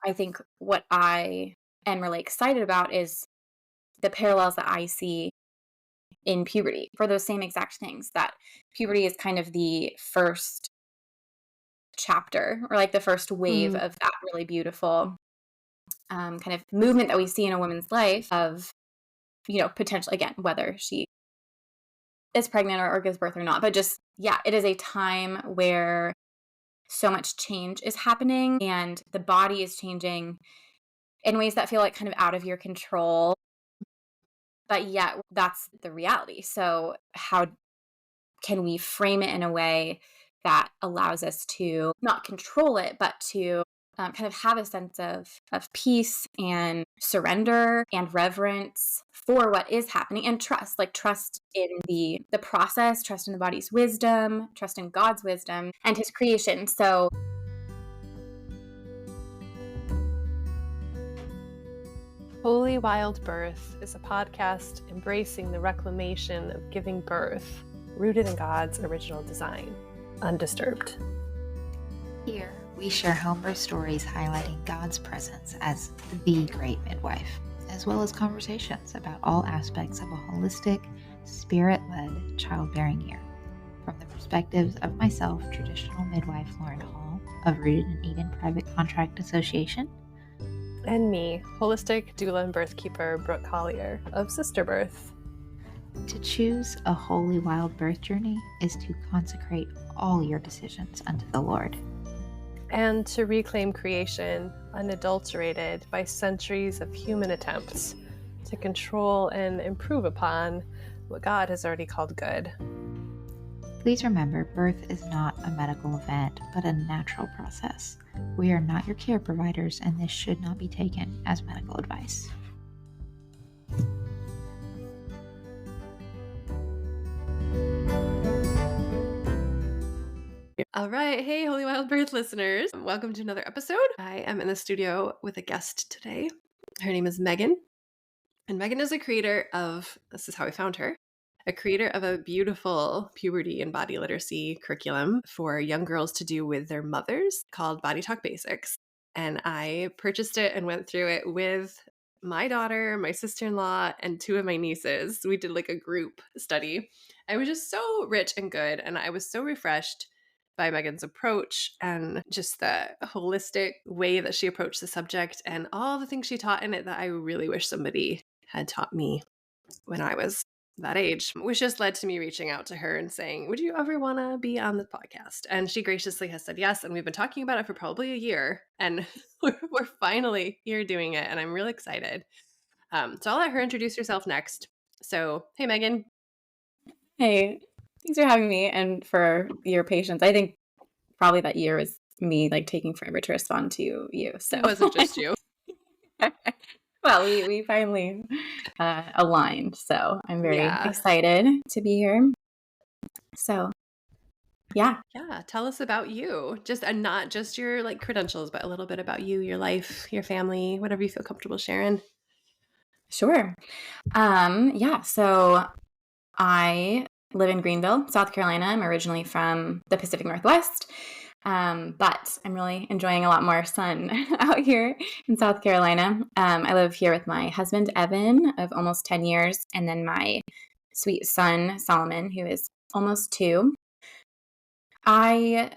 I think what I am really excited about is the parallels that I see in puberty for those same exact things, that puberty is kind of the first chapter or like the first wave Mm, of that really beautiful kind of movement that we see in a woman's life of, potentially, again, whether she is pregnant or gives birth or not, but just, yeah, it is a time where so much change is happening and the body is changing in ways that feel like kind of out of your control. But yet that's the reality. So how can we frame it in a way that allows us to not control it, but to kind of have a sense of peace and surrender and reverence for what is happening, and trust in the process, trust in the body's wisdom, trust in God's wisdom and his creation. So Holy Wild Birth is a podcast embracing the reclamation of giving birth, rooted in God's original design, undisturbed. Here, we share homebirth stories highlighting God's presence as the great midwife, as well as conversations about all aspects of a holistic, spirit-led childbearing year. From the perspectives of myself, traditional midwife Lauren Hall of Rooted in Eden Private Contract Association, And me, holistic doula and birthkeeper Brooke Collier of Sister Birth. to choose a holy wild birth journey is to consecrate all your decisions unto the Lord. And to reclaim creation unadulterated by centuries of human attempts to control and improve upon what God has already called good. Please remember, birth is not a medical event, but a natural process. We are not your care providers, and this should not be taken as medical advice. All right. Hey, Holy Wild Birth listeners. Welcome to another episode. I am in the studio with a guest today. Her name is Megan. And Megan is a creator of, this is how I found her, a creator of a beautiful puberty and body literacy curriculum for young girls to do with their mothers called Body Talk Basics. And I purchased it and went through it with my daughter, my sister-in-law, and two of my nieces. We did like a group study. It was just so rich and good. And I was so refreshed by Megan's approach and just the holistic way that she approached the subject and all the things she taught in it that I really wish somebody had taught me when I was that age, which just led to me reaching out to her and saying, would you ever want to be on the podcast? And she graciously has said yes. And we've been talking about it for probably a year. And we're finally here doing it. And I'm really excited. So I'll let her introduce herself next. So, hey, Megan. hey, thanks for having me and for your patience. I think probably that year was me like taking forever to respond to you. So It wasn't just you. Well, we finally aligned, so I'm very Yeah. excited to be here. So, yeah. Yeah, tell us about you. Just and not just your like credentials, but a little bit about you, your life, your family, whatever you feel comfortable sharing. Sure. Yeah, so I live in Greenville, South Carolina. I'm originally from the Pacific Northwest. But I'm really enjoying a lot more sun out here in South Carolina. I live here with my husband, Evan, of almost 10 years, and then my sweet son, Solomon, who is almost 2. I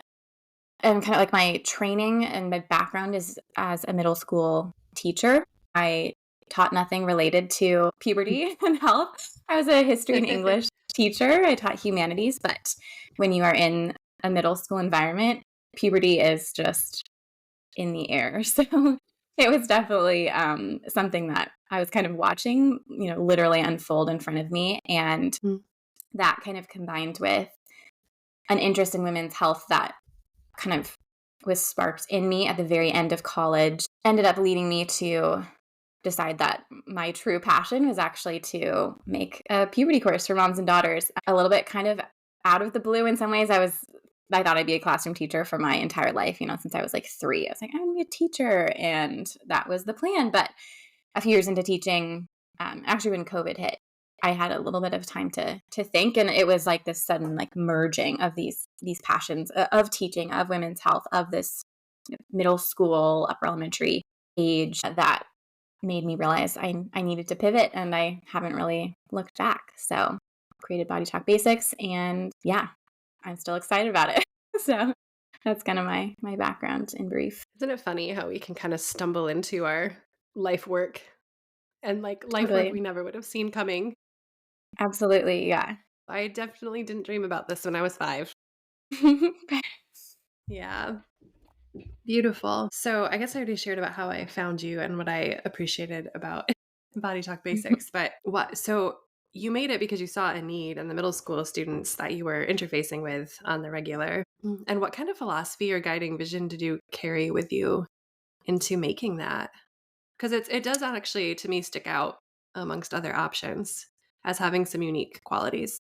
am kind of like, my training and my background is as a middle school teacher. I taught nothing related to puberty and health. I was a history and English teacher. I taught humanities, but when you are in a middle school environment, puberty is just in the air. So it was definitely something that I was kind of watching, literally unfold in front of me. And that kind of combined with an interest in women's health that kind of was sparked in me at the very end of college, ended up leading me to decide that my true passion was actually to make a puberty course for moms and daughters. A little bit kind of out of the blue in some ways. I thought I'd be a classroom teacher for my entire life, since I was like 3. I was like, I'm going to be a teacher. And that was the plan. But a few years into teaching, actually when COVID hit, I had a little bit of time to think. And it was like this sudden like merging of these passions of teaching, of women's health, of this middle school, upper elementary age that made me realize I needed to pivot, and I haven't really looked back. So created Body Talk Basics, and yeah, I'm still excited about it. So that's kind of my background in brief. Isn't it funny how we can kind of stumble into our life work and like life work Totally. we never would have seen coming? Absolutely. Yeah. I definitely didn't dream about this when I was 5. Yeah. Beautiful. So I guess I already shared about how I found you and what I appreciated about Body Talk Basics, but so you made it because you saw a need in the middle school students that you were interfacing with on the regular. And what kind of philosophy or guiding vision did you carry with you into making that? Because it does actually, to me, stick out amongst other options as having some unique qualities.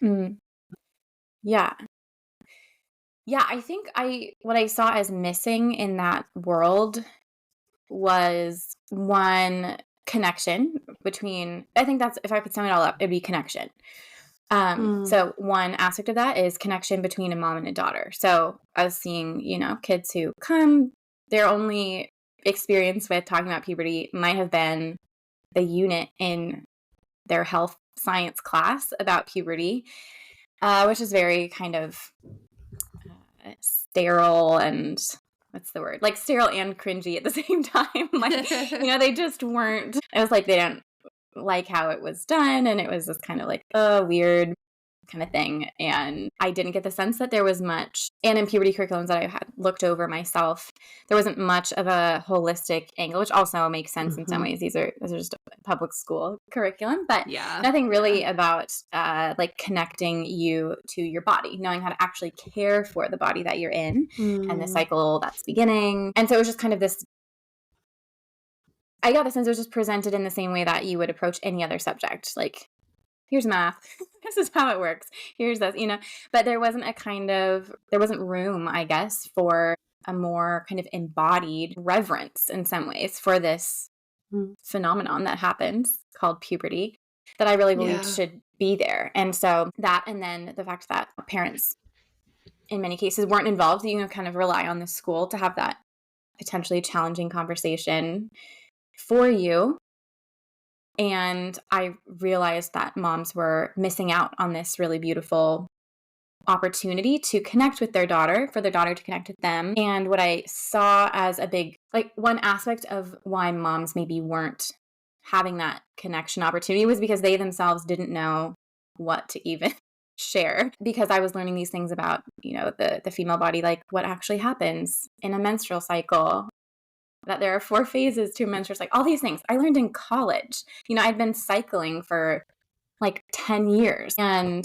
Mm, yeah. Yeah, I think what I saw as missing in that world was one connection between, I think that's, if I could sum it all up, it'd be connection. Mm. So one aspect of that is connection between a mom and a daughter. So I was seeing, kids who come, their only experience with talking about puberty might have been the unit in their health science class about puberty, which is very kind of sterile and what's the word? Like sterile and cringy at the same time. Like, they just weren't, it was like they didn't like how it was done. And it was this kind of like, weird kind of thing. And I didn't get the sense that there was much, and in puberty curriculums that I had looked over myself, there wasn't much of a holistic angle, which also makes sense in some ways. These are just a public school curriculum, but Yeah. nothing really about like connecting you to your body, knowing how to actually care for the body that you're in and the cycle that's beginning. And so it was just kind of this, I got the sense it was just presented in the same way that you would approach any other subject. Like, here's math. This is how it works. Here's this, but there wasn't there wasn't room, I guess, for a more kind of embodied reverence in some ways for this phenomenon that happens called puberty that I really believed should be there. And so that, and then the fact that parents in many cases weren't involved, kind of rely on the school to have that potentially challenging conversation for you. And I realized that moms were missing out on this really beautiful opportunity to connect with their daughter, for their daughter to connect with them. And what I saw as a big, like one aspect of why moms maybe weren't having that connection opportunity was because they themselves didn't know what to even share. Because I was learning these things about, the female body, like what actually happens in a menstrual cycle, that there are 4 phases to a menstrual cycle, all these things I learned in college. I'd been cycling for like 10 years. And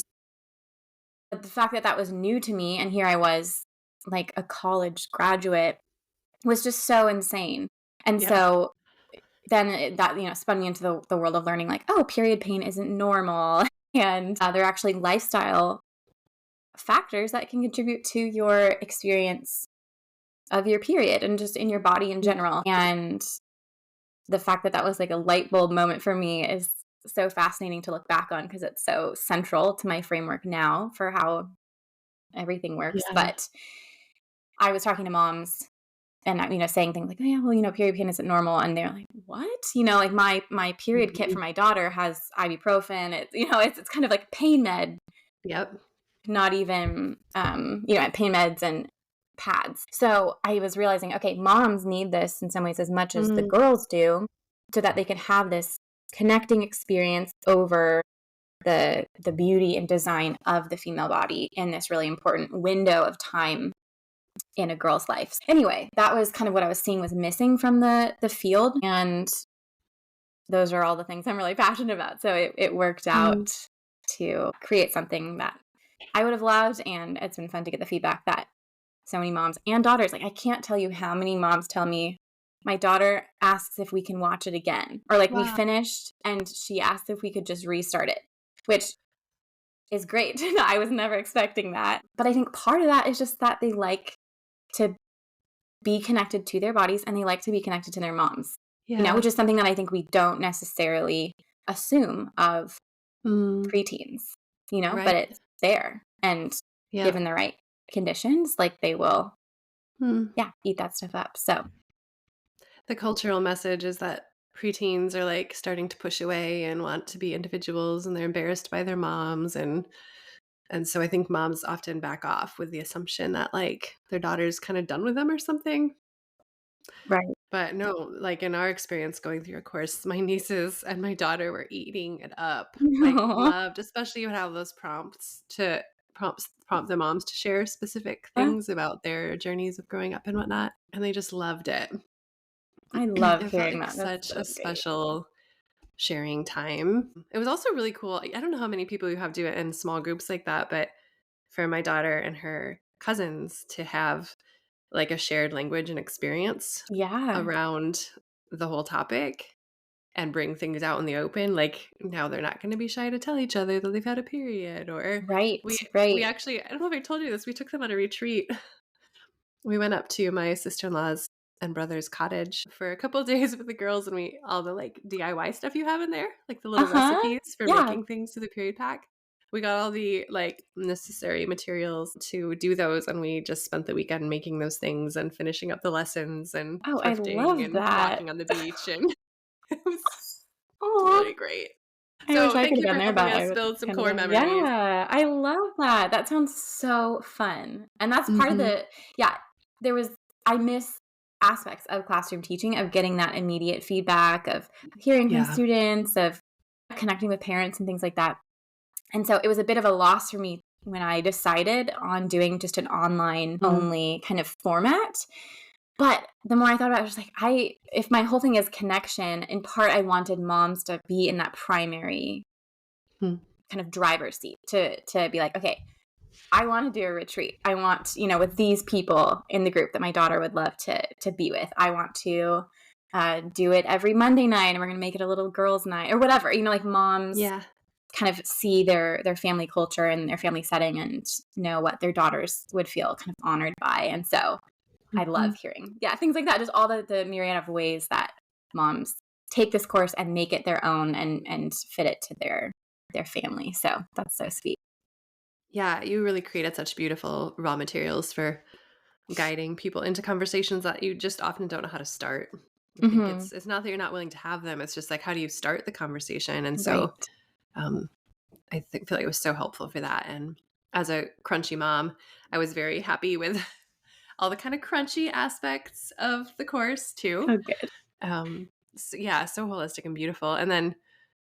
the fact that that was new to me, and here I was like a college graduate, was just so insane. And so then that, spun me into the world of learning like, oh, period pain isn't normal. And there are actually lifestyle factors that can contribute to your experience of your period and just in your body in general. And the fact that that was like a light bulb moment for me is so fascinating to look back on, because it's so central to my framework now for how everything works. But I was talking to moms and, saying things like, oh, yeah, well, period pain isn't normal. And they're like, what? Like my period kit for my daughter has ibuprofen. It's, it's kind of like pain med. Yep. Not even, pain meds and pads. So I was realizing, okay, moms need this in some ways as much as the girls do, so that they can have this connecting experience over the beauty and design of the female body in this really important window of time in a girl's life. Anyway, that was kind of what I was seeing was missing from the field. And those are all the things I'm really passionate about. So it worked out to create something that I would have loved. And it's been fun to get the feedback that so many moms and daughters, like I can't tell you how many moms tell me, my daughter asks if we can watch it again. Or like we finished and she asked if we could just restart it, which is great. I was never expecting that. But I think part of that is just that they like to be connected to their bodies, and they like to be connected to their moms, which is something that I think we don't necessarily assume of preteens, but it's there. And given the right conditions, like they will, eat that stuff up. So The cultural message is that preteens are like starting to push away and want to be individuals and they're embarrassed by their moms and so I think moms often back off with the assumption that like their daughter's kind of done with them or something. Right. But no, like in our experience going through a course, my nieces and my daughter were eating it up. Like loved, especially with how those prompt the moms to share specific things about their journeys of growing up and whatnot. And they just loved it. I love It felt hearing like that. That's such so a great. special sharing time. It was also really cool. I don't know how many people you have do it in small groups like that, but for my daughter and her cousins to have like a shared language and experience Yeah. around the whole topic and bring things out in the open, like now they're not going to be shy to tell each other that they've had a period. Or Right. we Right. actually, I don't know if I told you this, we took them on a retreat. We went up to my sister-in-law's and brother's cottage for a couple of days with the girls, and we all the like DIY stuff you have in there, like the little Uh-huh. recipes for Yeah. making things to the period pack. We got all the like necessary materials to do those, and we just spent the weekend making those things and finishing up the lessons and Oh, I thrifting love and that. walking on the beach, and it was Oh, really great. I wish So I thank could have you been for there, helping but us I was build some kind of core there. memories. Yeah, I love that. That sounds so fun. And that's part of Mhm. yeah, I miss aspects of classroom teaching, of getting that immediate feedback, of hearing from Yeah. students, of connecting with parents and things like that. And so it was a bit of a loss for me when I decided on doing just an online Mhm. only kind of format. But the more I thought about it, I was just like, if my whole thing is connection, in part, I wanted moms to be in that primary Hmm. kind of driver's seat to be like, okay, I want to do a retreat. I want, with these people in the group that my daughter would love to be with. I want to do it every Monday night, and we're going to make it a little girls' night or whatever. Like moms Yeah. kind of see their family culture and their family setting and know what their daughters would feel kind of honored by. And so I love Mhm. hearing, things like that. Just all the myriad of ways that moms take this course and make it their own and fit it to their family. So that's so sweet. Yeah, you really created such beautiful raw materials for guiding people into conversations that you just often don't know how to start. I think Hmm. it's not that you're not willing to have them. It's just like how do you start the conversation? And Right. so um, feel like it was so helpful for that. And as a crunchy mom, I was very happy with all the kind of crunchy aspects of the course too. Oh, good. So yeah, so holistic and beautiful. And then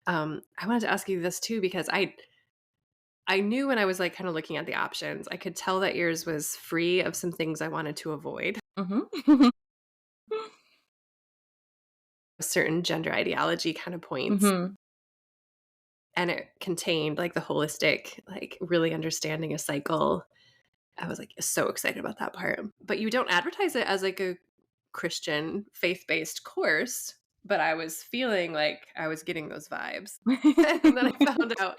I wanted to ask you this too because I knew when I was like kind of looking at the options, I could tell that yours was free of some things I wanted to avoid. Hmm. Certain gender ideology kind of points. Hmm. And it contained like the holistic, like really understanding a cycle. I was like so excited about that part. But you don't advertise it as like a Christian faith-based course, but I was feeling like I was getting those vibes. And then I found out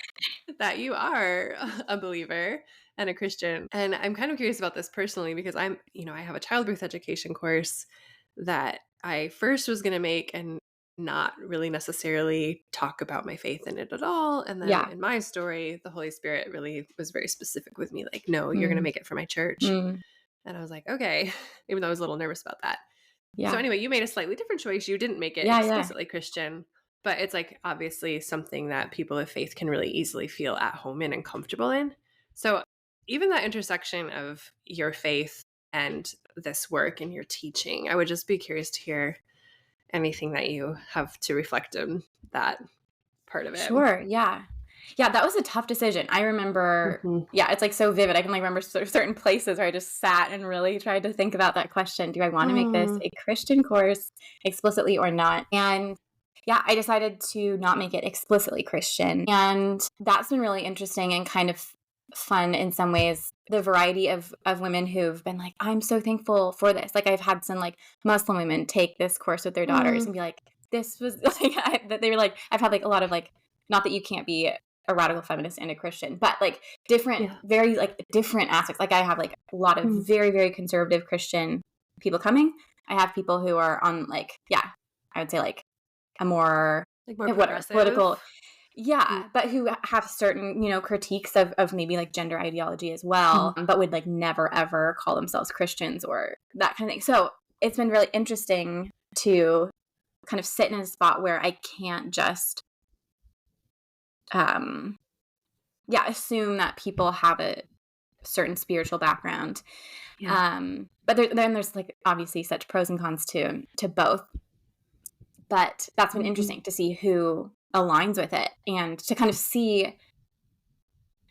that you are a believer and a Christian. And I'm kind of curious about this personally because I have a childbirth education course that I first was going to make and not really necessarily talk about my faith in it at all. And then Yeah. in my story, the Holy Spirit really was very specific with me like, no, you're going to Mm. make it for my church. Mm. And I was like, okay, even though I was a little nervous about that. So Yeah. anyway, you made a slightly different choice. You didn't make it Yeah. Yeah. explicitly Christian, but it's like obviously something that people of faith can really easily feel at home in and comfortable in. So even that intersection of your faith and this work and your teaching, I would just be curious to hear anything that you have to reflect on that part of it. Sure. Yeah. Yeah. That was a tough decision. I remember, Mhm. it's like so vivid. I can like remember certain places where I just sat and really tried to think about that question. Do I want to make this Mm. a Christian course explicitly or not? And yeah, I decided to not make it explicitly Christian. And that's been really interesting and kind of fun in some ways. The variety of women who've been like, I'm so thankful for this. Like I've had some like Muslim women take this course with their daughters and Mm. be like, this was like, that they were like, I've had like a lot of like, not that you can't be a radical feminist and a Christian, but like different, Yeah. very like different aspects. Like I have like a lot of Mm. very, very conservative Christian people coming. I have people who are on like, I would say like a more Like more whatever progressive. political, Mm. but who have certain critiques of maybe like gender ideology as well, Mhm. but would like never ever call themselves Christians or that kind of thing. So it's been really interesting to kind of sit in a spot where I can't just, assume that people have a certain spiritual background. Yeah. But then there's like obviously such pros and cons to both. But that's been interesting to see who aligns with it and to kind of see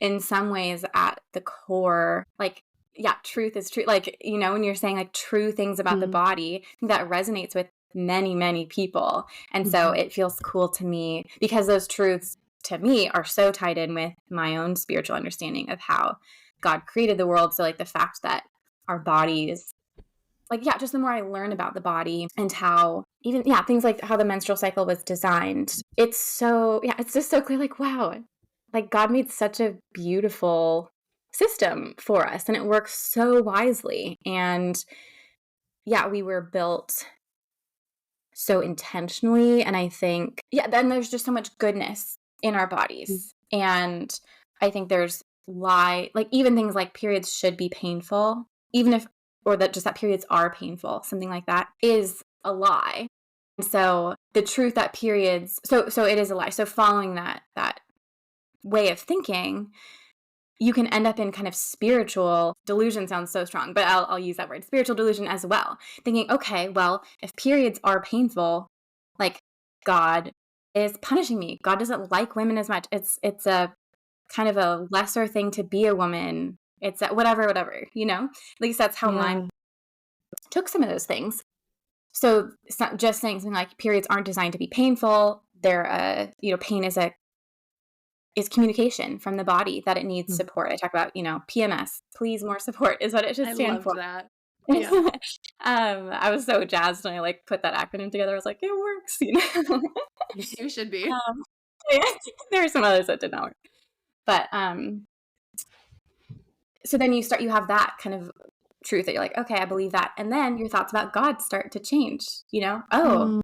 in some ways at the core, like, yeah, truth is true. Like, when you're saying like true things about the body, I think that resonates with many, many people. And so it feels cool to me because those truths to me are so tied in with my own spiritual understanding of how God created the world. So like the fact that our bodies, like, yeah, just the more I learn about the body and how even, things like how the menstrual cycle was designed, it's just so clear, like, wow, like God made such a beautiful system for us and it works so wisely. And we were built so intentionally. And I think, then there's just so much goodness in our bodies. And I think there's like even things like periods should be painful, even if, or that periods are painful, something like that is a lie. And so the truth that periods, so it is a lie. So following that way of thinking, you can end up in kind of spiritual delusion. Sounds so strong, but I'll use that word, spiritual delusion as well. Thinking, okay, well, if periods are painful, like God is punishing me. God doesn't like women as much. It's a kind of a lesser thing to be a woman. It's whatever, at least that's how mine took some of those things. So it's not just saying something like periods aren't designed to be painful. They're, pain is communication from the body that it needs support. I talk about, PMS, please more support is what it should stand for. That. Yeah. I was so jazzed when I like put that acronym together. I was like, it works, You should be. There are some others that did not work. But so then you have that kind of truth that you're like, okay, I believe that. And then your thoughts about God start to change, wow.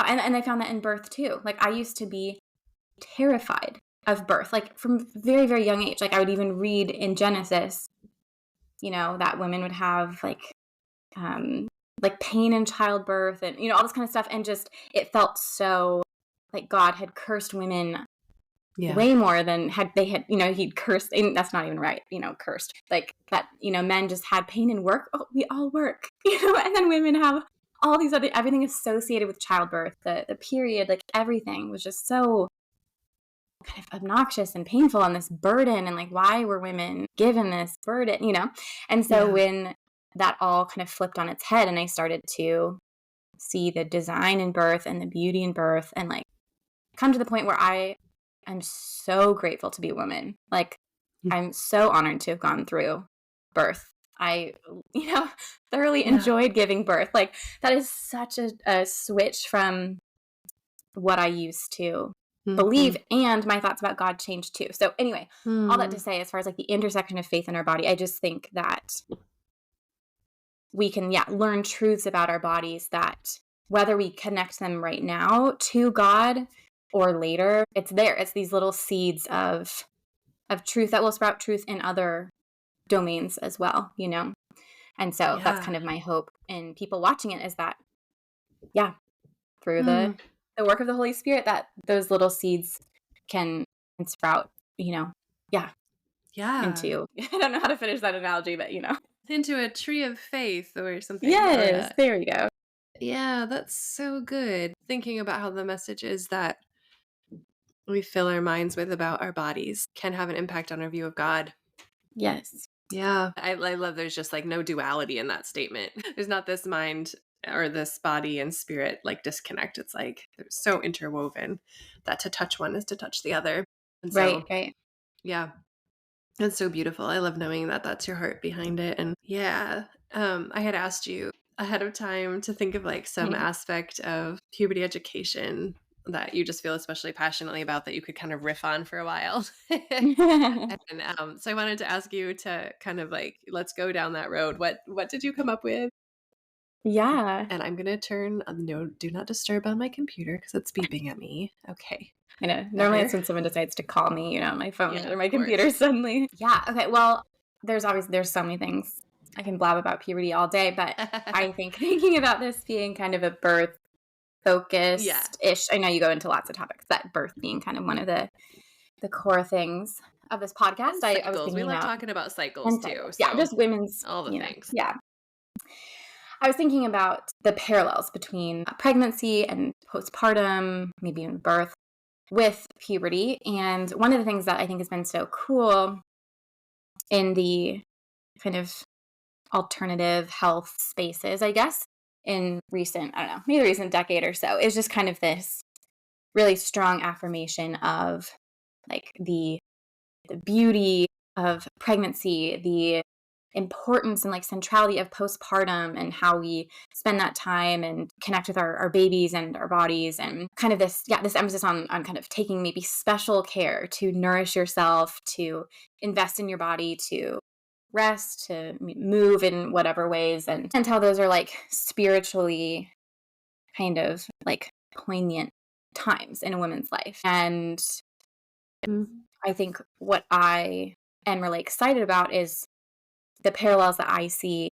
And I found that in birth too. Like I used to be terrified of birth, like from very, very young age. Like I would even read in Genesis, that women would have like pain in childbirth and, all this kind of stuff. And just, it felt so like God had cursed women way more than he'd cursed. And that's not even right, cursed. Like that, men just had pain in work. Oh, we all work, and then women have all these everything associated with childbirth, the period, like everything was just so kind of obnoxious and painful and this burden and like, why were women given this burden, And so when that all kind of flipped on its head and I started to see the design in birth and the beauty in birth and like come to the point where I'm so grateful to be a woman. Like I'm so honored to have gone through birth. I, thoroughly enjoyed giving birth. Like that is such a switch from what I used to believe, and my thoughts about God changed too. So anyway, all that to say, as far as like the intersection of faith in our body, I just think that we can, learn truths about our bodies that whether we connect them right now to God or later, it's there. It's these little seeds of truth that will sprout truth in other domains as well, And so that's kind of my hope in people watching it is that, through the work of the Holy Spirit, that those little seeds can sprout, into, I don't know how to finish that analogy, but, into a tree of faith or something. Yes, there we go. Yeah, that's so good. Thinking about how the message is that we fill our minds with about our bodies can have an impact on our view of God. Yes. Yeah. I love there's just like no duality in that statement. There's not this mind or this body and spirit like disconnect. It's like they're so interwoven that to touch one is to touch the other. And so, right. Yeah. That's so beautiful. I love knowing that that's your heart behind it. And I had asked you ahead of time to think of like some aspect of puberty education that you just feel especially passionately about that you could kind of riff on for a while. And so I wanted to ask you to kind of like, let's go down that road. What did you come up with? Yeah. And I'm going to turn do not disturb on my computer because it's beeping at me. Okay. I know. Normally it's when someone decides to call me, on my phone or my computer suddenly. Yeah. Okay. Well, there's so many things I can blab about puberty all day, but I think thinking about this being kind of a birth focused-ish, I know you go into lots of topics, but birth being kind of one of the core things of this podcast. I was thinking we love about talking about cycles too. So yeah, just women's, all the things. Yeah. I was thinking about the parallels between pregnancy and postpartum, maybe even birth, with puberty. And one of the things that I think has been so cool in the kind of alternative health spaces, I guess, in recent, I don't know, maybe the recent decade or so, is just kind of this really strong affirmation of like the beauty of pregnancy, the importance and like centrality of postpartum and how we spend that time and connect with our babies and our bodies, and kind of this emphasis on kind of taking maybe special care to nourish yourself, to invest in your body, to rest, to move in whatever ways, and how those are like spiritually kind of like poignant times in a woman's life. And I think what I am really excited about is the parallels that I see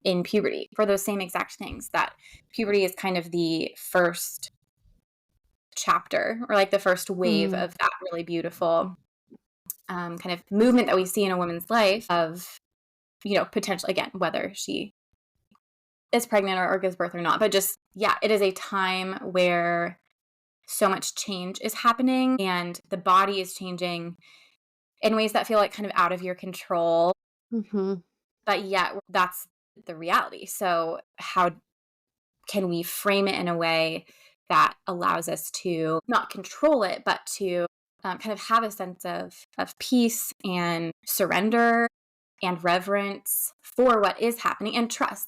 in puberty for those same exact things, that puberty is kind of the first chapter or like the first wave of that really beautiful kind of movement that we see in a woman's life of, potentially, again, whether she is pregnant or gives birth or not, but just, it is a time where so much change is happening and the body is changing in ways that feel like kind of out of your control. But yet that's the reality. So how can we frame it in a way that allows us to not control it, but to kind of have a sense of peace and surrender and reverence for what is happening, and trust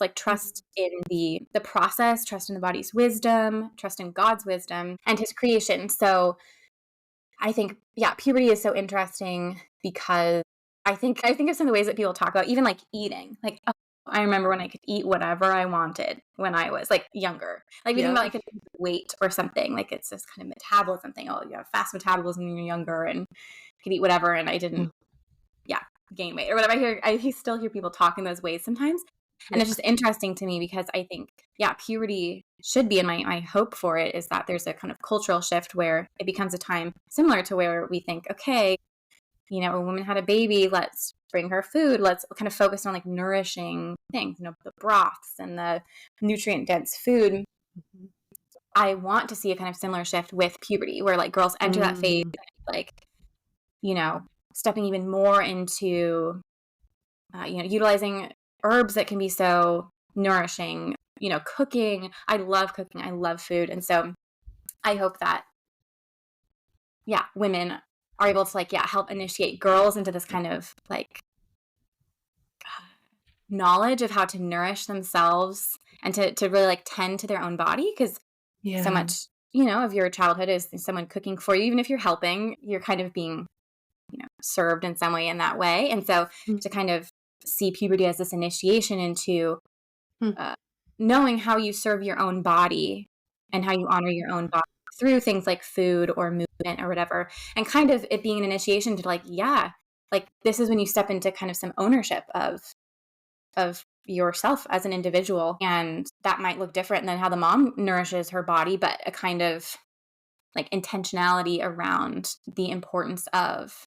in the process, trust in the body's wisdom, trust in God's wisdom and his creation. So I think, puberty is so interesting because I think of some of the ways that people talk about even like eating. Like, I remember when I could eat whatever I wanted when I was like younger. Like we think about like weight or something. Like it's this kind of metabolism thing. Oh, you have fast metabolism when you're younger and you can eat whatever. And I didn't, gain weight or whatever. I still hear people talk in those ways sometimes. And it's just interesting to me because I think, puberty should be, and my hope for it is that there's a kind of cultural shift where it becomes a time similar to where we think, okay, a woman had a baby, let's bring her food, let's kind of focus on like nourishing things, the broths and the nutrient dense food. I want to see a kind of similar shift with puberty where like girls enter that phase, like, stepping even more into, utilizing herbs that can be so nourishing, cooking. I love cooking. I love food. And so I hope that, women are able to like, help initiate girls into this kind of like knowledge of how to nourish themselves and to really like tend to their own body. Because so much, of your childhood is someone cooking for you. Even if you're helping, you're kind of being, served in some way in that way. And so to kind of see puberty as this initiation into knowing how you serve your own body and how you honor your own body through things like food or movement or whatever, and kind of it being an initiation to like, like this is when you step into kind of some ownership of yourself as an individual. And that might look different than how the mom nourishes her body, but a kind of like intentionality around the importance of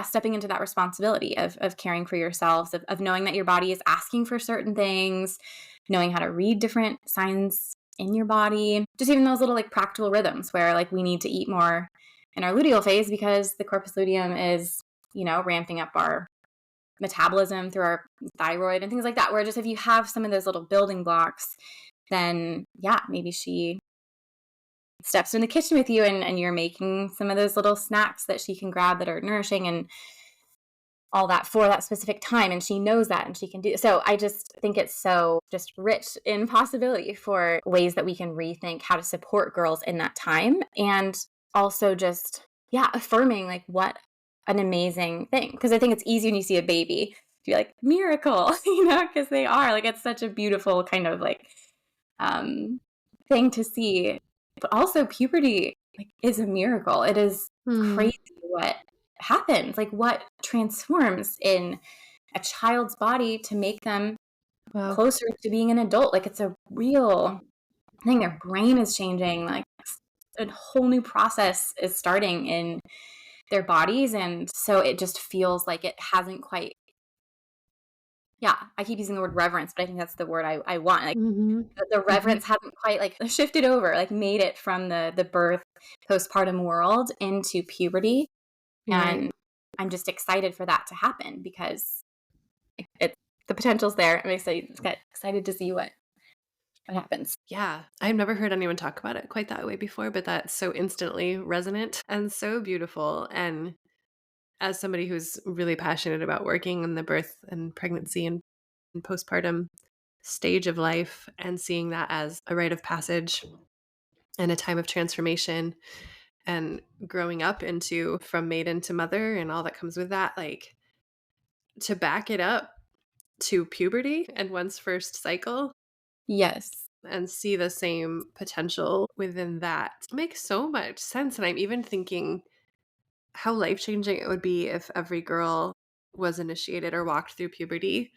stepping into that responsibility of caring for yourselves, of knowing that your body is asking for certain things, knowing how to read different signs in your body, just even those little like practical rhythms where like we need to eat more in our luteal phase because the corpus luteum is, ramping up our metabolism through our thyroid and things like that, where just if you have some of those little building blocks, then maybe she steps in the kitchen with you and you're making some of those little snacks that she can grab that are nourishing and all that for that specific time. And she knows that and she can do. So I just think it's so just rich in possibility for ways that we can rethink how to support girls in that time. And also just, affirming like what an amazing thing. Because I think it's easy when you see a baby to be like, miracle, because they are like, it's such a beautiful kind of like thing to see. But also puberty like is a miracle. It is crazy what happens, like what transforms in a child's body to make them Wow. closer to being an adult. Like, it's a real thing. Their brain is changing. Like, a whole new process is starting in their bodies. And so it just feels like it hasn't quite, I keep using the word reverence, but I think that's the word I want. Like, the reverence hasn't quite like shifted over, like made it from the birth postpartum world into puberty. Right. And I'm just excited for that to happen because the potential's there. I'm excited to see what happens. Yeah. I've never heard anyone talk about it quite that way before, but that's so instantly resonant and so beautiful. And as somebody who's really passionate about working in the birth and pregnancy and postpartum stage of life and seeing that as a rite of passage and a time of transformation and growing up into from maiden to mother and all that comes with that, like to back it up to puberty and one's first cycle Yes. and see the same potential within that makes so much sense. And I'm even thinking how life-changing it would be if every girl was initiated or walked through puberty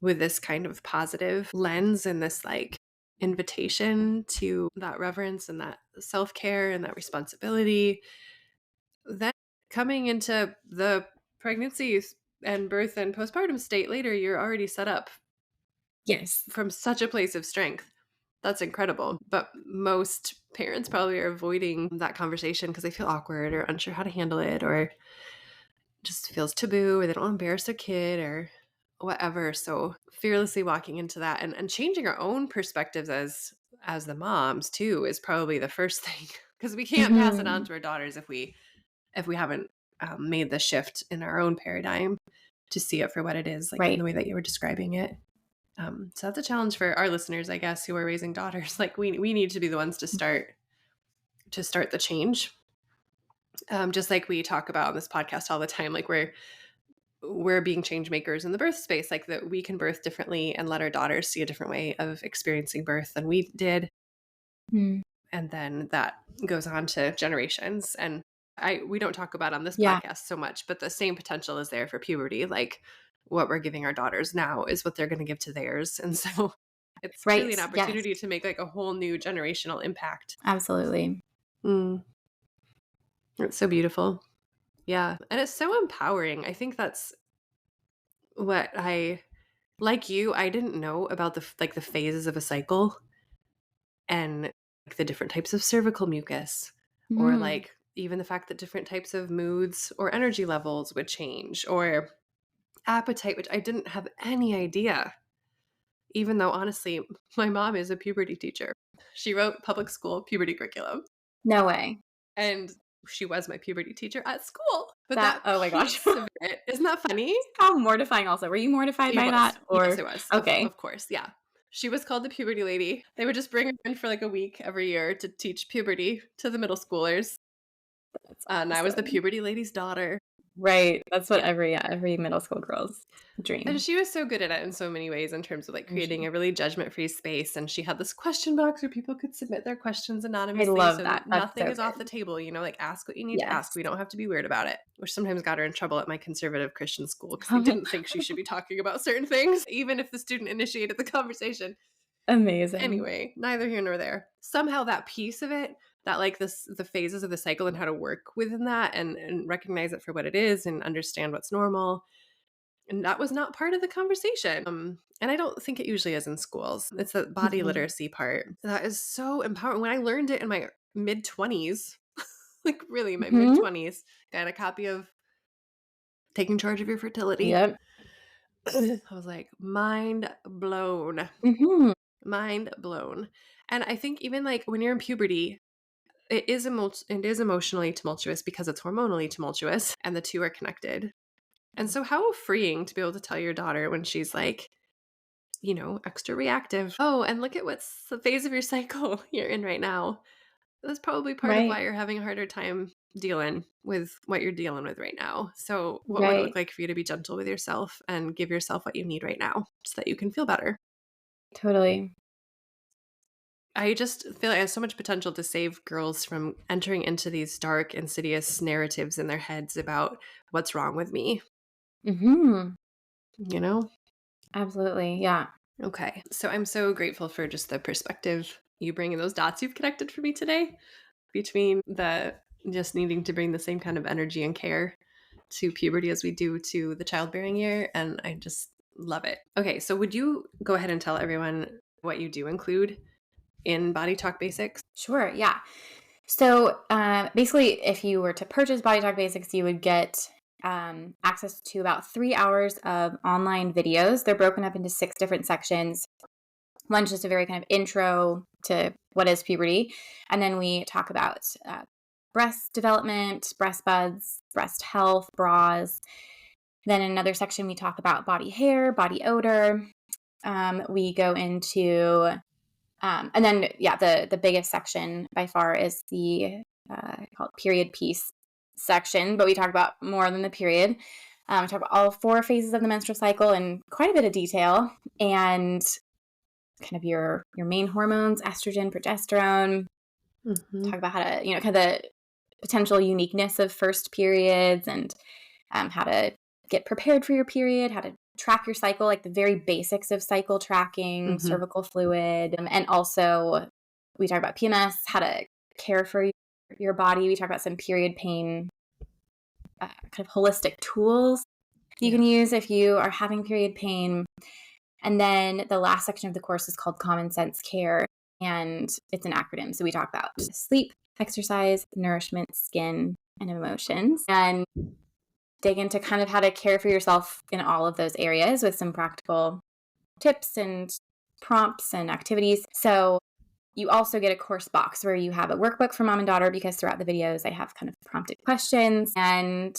with this kind of positive lens and this like invitation to that reverence and that self-care and that responsibility. Then coming into the pregnancy and birth and postpartum state later, you're already set up Yes. from such a place of strength. That's incredible. But most parents probably are avoiding that conversation because they feel awkward or unsure how to handle it or just feels taboo or they don't want to embarrass their kid or whatever. So fearlessly walking into that and changing our own perspectives as the moms too is probably the first thing because we can't pass it on to our daughters if we haven't made the shift in our own paradigm to see it for what it is, like in the way that you were describing it. So that's a challenge for our listeners, I guess, who are raising daughters. Like we need to be the ones to start the change. Just like we talk about on this podcast all the time, like we're being change makers in the birth space, like that we can birth differently and let our daughters see a different way of experiencing birth than we did. And then that goes on to generations. And we don't talk about on this podcast so much, but the same potential is there for puberty. Like what we're giving our daughters now is what they're going to give to theirs. And so it's really an opportunity to make like a whole new generational impact. Absolutely. It's so beautiful. Yeah. And it's so empowering. I think that's what like you, I didn't know about the phases of a cycle and like the different types of cervical mucus or like even the fact that different types of moods or energy levels would change or appetite, which I didn't have any idea. Even though honestly, my mom is a puberty teacher. She wrote public school puberty curriculum. No way. And she was my puberty teacher at school. But oh my gosh. Isn't that funny? How mortifying also. Were you mortified by that? Or? Yes, it was. Okay. Of course. Yeah. She was called the puberty lady. They would just bring her in for like a week every year to teach puberty to the middle schoolers. And I was the puberty lady's daughter. Right. That's what every middle school girl's dream. And she was so good at it in so many ways in terms of like creating a really judgment-free space. And she had this question box where people could submit their questions anonymously. I love so that. Nothing is off the table, like ask what you need to ask. We don't have to be weird about it. Which sometimes got her in trouble at my conservative Christian school because they didn't think she should be talking about certain things, even if the student initiated the conversation. Amazing. Anyway, neither here nor there. Somehow that piece of it, that like the phases of the cycle and how to work within that and recognize it for what it is and understand what's normal. And that was not part of the conversation. And I don't think it usually is in schools. It's the body literacy part. That is so empowering. When I learned it in my mid-20s, like really my mid-20s, got a copy of Taking Charge of Your Fertility. Yep. I was like, mind blown. Mind blown. And I think even like when you're in puberty, it is emotionally tumultuous because it's hormonally tumultuous and the two are connected. And so how freeing to be able to tell your daughter when she's like, extra reactive. Oh, and look at what's the phase of your cycle you're in right now. That's probably part of why you're having a harder time dealing with what you're dealing with right now. So what would it look like for you to be gentle with yourself and give yourself what you need right now so that you can feel better? Totally. I just feel like it has so much potential to save girls from entering into these dark, insidious narratives in their heads about what's wrong with me. you know? Absolutely. Yeah. Okay. So I'm so grateful for just the perspective you bring and those dots you've connected for me today between the just needing to bring the same kind of energy and care to puberty as we do to the childbearing year. And I just love it. Okay. So would you go ahead and tell everyone what you do include in Body Talk Basics? Sure. Yeah. So basically, if you were to purchase Body Talk Basics, you would get access to about 3 hours of online videos. They're broken up into 6 different sections. One's just a very kind of intro to what is puberty. And then we talk about breast development, breast buds, breast health, bras. Then in another section, we talk about body hair, body odor. We go into, and then, the biggest section by far is the called period piece section, but we talk about more than the period. We talk about all 4 phases of the menstrual cycle in quite a bit of detail, and kind of your main hormones, estrogen, progesterone. Talk about how to, kind of the potential uniqueness of first periods, and how to get prepared for your period, how to track your cycle, like the very basics of cycle tracking, cervical fluid. And also we talk about PMS, how to care for your body. We talk about some period pain, kind of holistic tools you can use if you are having period pain. And then the last section of the course is called Common Sense Care, and it's an acronym. So we talk about sleep, exercise, nourishment, skin, and emotions, and dig into kind of how to care for yourself in all of those areas with some practical tips and prompts and activities. So you also get a course box where you have a workbook for mom and daughter, because throughout the videos I have kind of prompted questions. And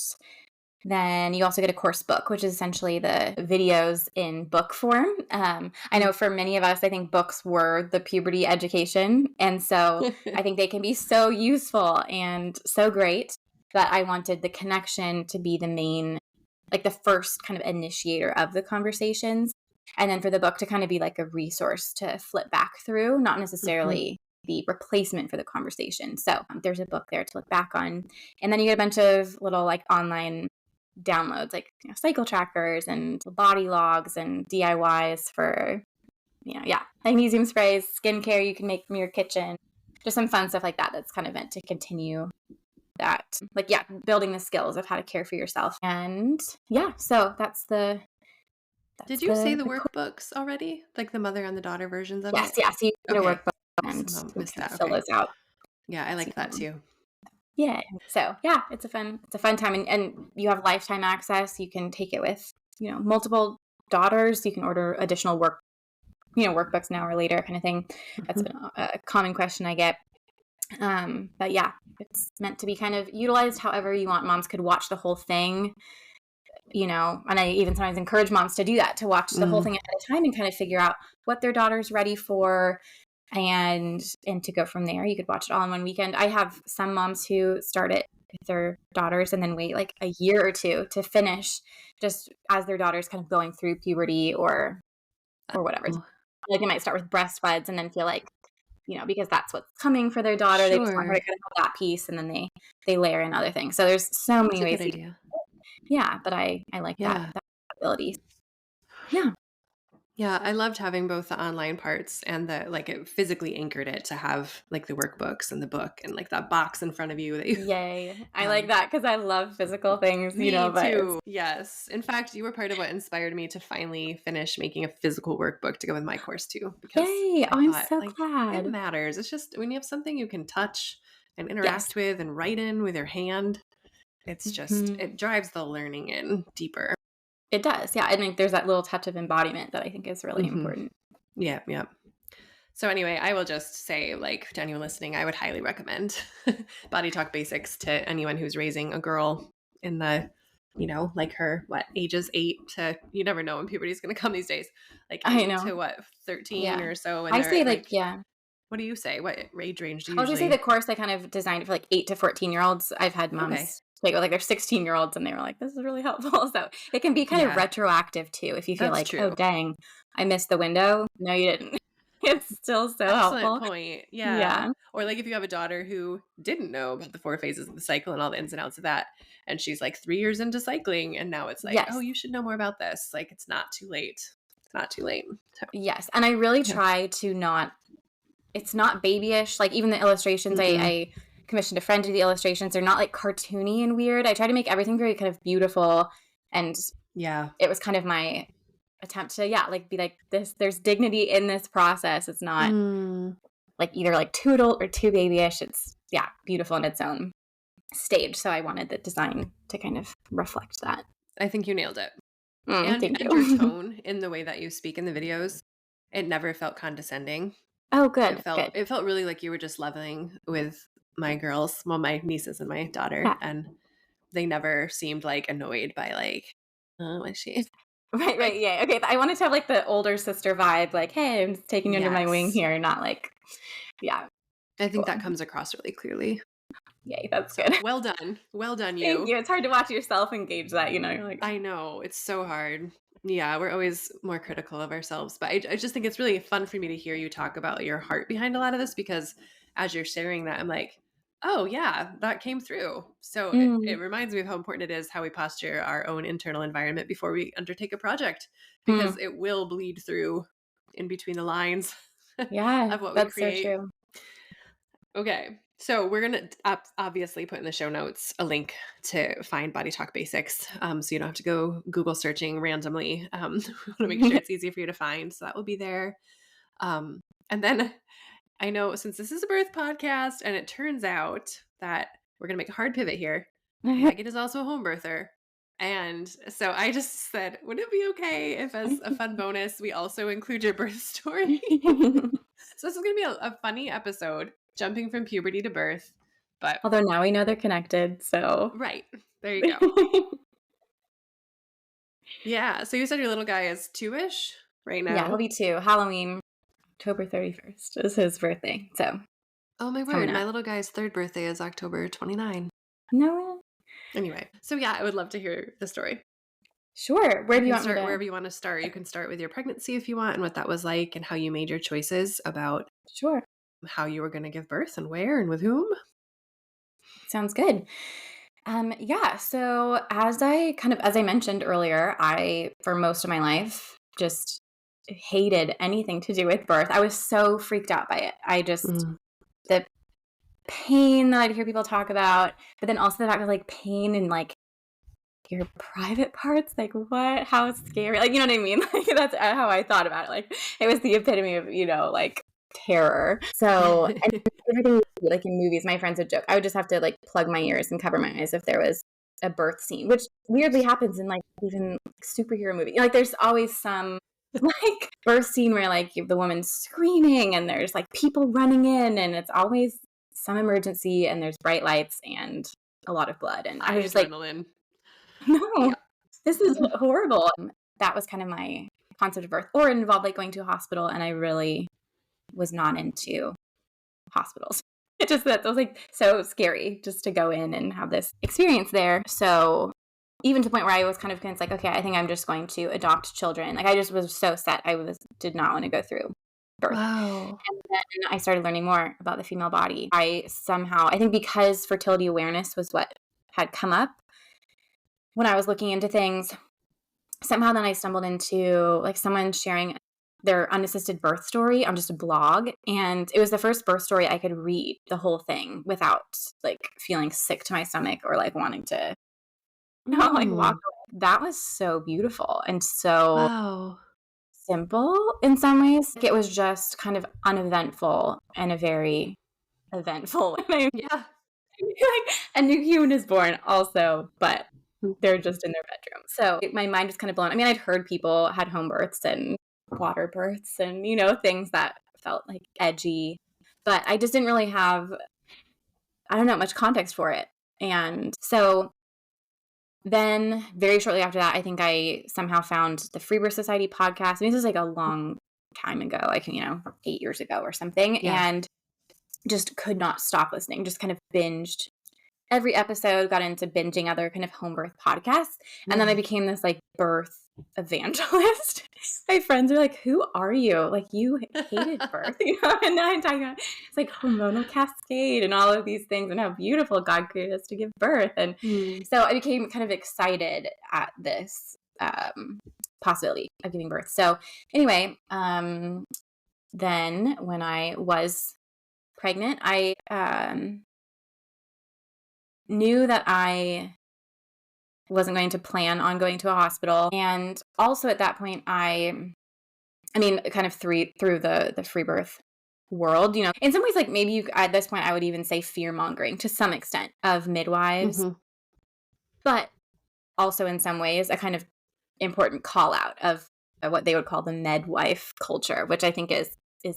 then you also get a course book, which is essentially the videos in book form. I know for many of us, I think books were the puberty education. And so I think they can be so useful and so great that I wanted the connection to be the main, like the first kind of initiator of the conversations. And then for the book to kind of be like a resource to flip back through, not necessarily the replacement for the conversation. So there's a book there to look back on. And then you get a bunch of little like online downloads, like cycle trackers and body logs and DIYs for, magnesium sprays, skincare you can make from your kitchen, just some fun stuff like that that's kind of meant to continue that, building the skills of how to care for yourself. And so that's Did you say the workbooks already? Like the mother and the daughter versions of it? Yes. So you get a workbook and missed that. Fill those out. Yeah, I like that too. Yeah. So it's a fun time, and you have lifetime access. You can take it with, multiple daughters. You can order additional workbooks now or later kind of thing. That's been a common question I get. But it's meant to be kind of utilized however you want. Moms could watch the whole thing, and I even sometimes encourage moms to do that, to watch the whole thing ahead of time and kind of figure out what their daughter's ready for, and to go from there. You could watch it all in one weekend. I have some moms who start it with their daughters and then wait like a year or two to finish, just as their daughter's kind of going through puberty or whatever. Like they might start with breast buds and then feel like, because that's what's coming for their daughter. They just want her to kind of have that piece, and then they layer in other things. So there's so many ways. Good idea. Yeah, but I like that ability. Yeah. Yeah, I loved having both the online parts and it physically anchored it to have like the workbooks and the book and like that box in front of you. Yay. I like that because I love physical things, Me too. Yes. In fact, you were part of what inspired me to finally finish making a physical workbook to go with my course too. Because Yay. I'm so glad. It matters. It's just when you have something you can touch and interact with and write in with your hand, it's just, it drives the learning in deeper. It does. Yeah. I think there's that little touch of embodiment that I think is really important. Yeah. Yeah. So anyway, I will just say, to anyone listening, I would highly recommend Body Talk Basics to anyone who's raising a girl in the, her, ages 8 to, you never know when puberty is going to come these days. I know. To 13 or so. I say what do you say? What age range do you usually? I was going to say the course I kind of designed for 8 to 14-year-olds. I've had moms take they're 16-year-olds and they were like, this is really helpful. So it can be kind of retroactive too. If you feel oh dang, I missed the window. No, you didn't. it's still so Excellent helpful. point. Yeah. Yeah. Or like if you have a daughter who didn't know about the 4 phases of the cycle and all the ins and outs of that, and she's like 3 years into cycling, and now it's like, oh, Yes. you should know more about this. Like it's not too late. It's not too late. So, Yes. And I really yeah. try to not, it's not babyish. Like even the illustrations, I commissioned a friend to do the illustrations. They're not like cartoony and weird. I try to make everything very kind of beautiful. And Yeah. it was kind of my attempt to, like be like this, there's dignity in this process. It's not like either like too adult or too babyish. It's beautiful in its own stage. So I wanted the design to kind of reflect that. I think you nailed it. Thank you. Your tone in the way that you speak in the videos, it never felt condescending. Oh, good. It felt really like you were just leveling with my girls, well, my nieces and my daughter, and they never seemed like annoyed by like, oh, is she? Right, Like, yeah. Okay, I wanted to have like the older sister vibe, like, hey, I'm just taking you under my wing here, not like, I think that comes across really clearly. Yay, that's good. Well done. Well done, you. Thank you. It's hard to watch yourself engage that, you're like. I know, it's so hard. Yeah, we're always more critical of ourselves, but I just think it's really fun for me to hear you talk about your heart behind a lot of this, because as you're sharing that, I'm like, oh yeah, that came through. So it reminds me of how important it is how we posture our own internal environment before we undertake a project, because it will bleed through in between the lines of what we create. So true. Okay, so we're going to obviously put in the show notes a link to find Body Talk Basics, so you don't have to go Google searching randomly. We want to make sure it's easy for you to find, so that will be there. And then I know, since this is a birth podcast, and it turns out that we're going to make a hard pivot here, Megan is also a home birther. And so I just said, would it be okay if, as a fun bonus, we also include your birth story? So this is going to be a funny episode, jumping from puberty to birth. But although now we know they're connected, so. Right. There you go. Yeah. So you said your little guy is 2-ish right now? Yeah, he'll be 2. Halloween, October 31st is his birthday. So. Oh my word. My little guy's 3rd birthday is October 29. No. Anyway. So yeah, I would love to hear the story. Sure. Where do you want start? Me to? Wherever you want to start. You can start with your pregnancy if you want, and what that was like, and how you made your choices about how you were going to give birth and where and with whom. Sounds good. So as I mentioned earlier, I, for most of my life, just hated anything to do with birth. I was so freaked out by it. I just, the pain that I'd hear people talk about, but then also the fact of like pain and like your private parts, like what, how scary, like, you know what I mean? Like that's how I thought about it. Like it was the epitome of, like terror. So and everything, like in movies, my friends would joke, I would just have to like plug my ears and cover my eyes if there was a birth scene, which weirdly happens in like even superhero movies. Like there's always some like birth scene where like the woman's screaming and there's like people running in, and it's always some emergency and there's bright lights and a lot of blood. And I was just adrenaline. No, this is horrible. That was kind of my concept of birth, or it involved like going to a hospital, and I really was not into hospitals. It just, that was like so scary just to go in and have this experience there. So even to the point where I was kind of convinced, like, okay, I think I'm just going to adopt children. Like I just was so set. Did not want to go through birth. Wow. And then I started learning more about the female body. I think because fertility awareness was what had come up when I was looking into things, somehow then I stumbled into like someone sharing their unassisted birth story on just a blog. And it was the first birth story I could read the whole thing without like feeling sick to my stomach or like wanting to walk away. That was so beautiful and so simple in some ways. It was just kind of uneventful and a very eventful. Yeah. Like a new human is born also, but they're just in their bedroom. So my mind was kind of blown. I mean, I'd heard people had home births and water births and, things that felt like edgy, but I just didn't really have, much context for it. And so then very shortly after that, I think I somehow found the Free Birth Society podcast. I mean, this was like a long time ago, like, 8 years ago or something. Yeah. And just could not stop listening, just kind of binged every episode, got into binging other kind of home birth podcasts. And then I became this like birth evangelist. My friends are like, who are you? Like, you hated birth, and now I'm talking about it's like hormonal cascade and all of these things and how beautiful God created us to give birth. And so I became kind of excited at this possibility of giving birth. So anyway, then when I was pregnant, I knew that I wasn't going to plan on going to a hospital. And also at that point, I mean, kind of through the free birth world, in some ways, like maybe at this point, I would even say fear mongering to some extent of midwives, but also in some ways, a kind of important call out of what they would call the midwife culture, which I think is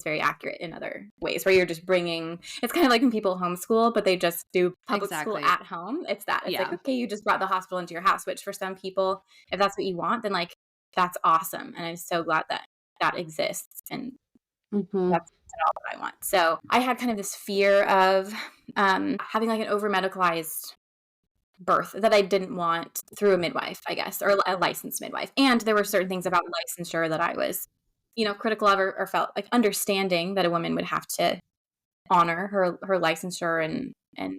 very accurate in other ways, where you're just bringing, it's kind of like when people homeschool, but they just do public school at home. It's that. It's like, okay, you just brought the hospital into your house, which for some people, if that's what you want, then like, that's awesome. And I'm so glad that that exists. And that's all that I want. So I had kind of this fear of having like an over-medicalized birth that I didn't want through a midwife, I guess, or a licensed midwife. And there were certain things about licensure that I was critical of or felt like understanding that a woman would have to honor her licensure and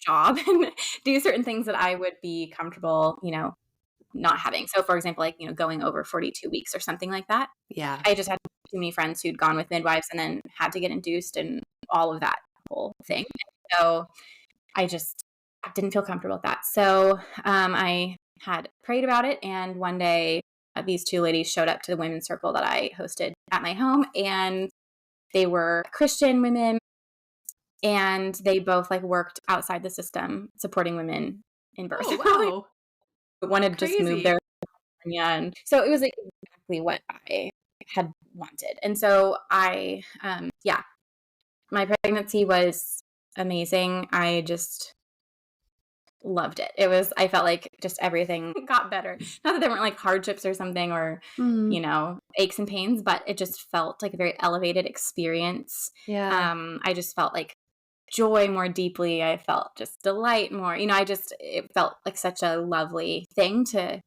job and do certain things that I would be comfortable, not having. So for example, like, going over 42 weeks or something like that. Yeah. I just had too many friends who'd gone with midwives and then had to get induced and all of that whole thing. So I just didn't feel comfortable with that. So I had prayed about it. And one day these two ladies showed up to the women's circle that I hosted at my home, and they were Christian women, and they both like worked outside the system supporting women in birth. Oh, wow. One had just moved there to California, and so it was like exactly what I had wanted. And so I, my pregnancy was amazing. I just loved it. I felt like just everything got better. Not that there weren't like hardships or something or, aches and pains, but it just felt like a very elevated experience. Yeah. I just felt like joy more deeply. I felt just delight more. It felt like such a lovely thing to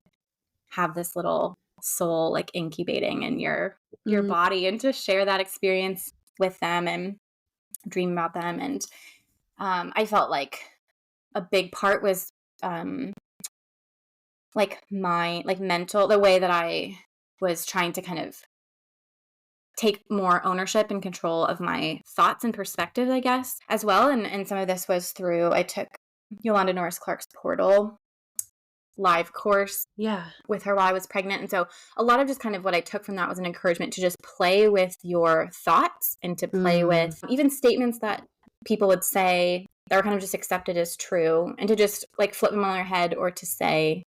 have this little soul like incubating in your body, and to share that experience with them and dream about them. And I felt like a big part was like my like mental, the way that I was trying to kind of take more ownership and control of my thoughts and perspective, I guess, as well. And some of this was through, I took Yolanda Norris Clark's Portal live course with her while I was pregnant. And so a lot of just kind of what I took from that was an encouragement to just play with your thoughts and to play with even statements that people would say that were kind of just accepted as true, and to just like flip them on their head, or to say,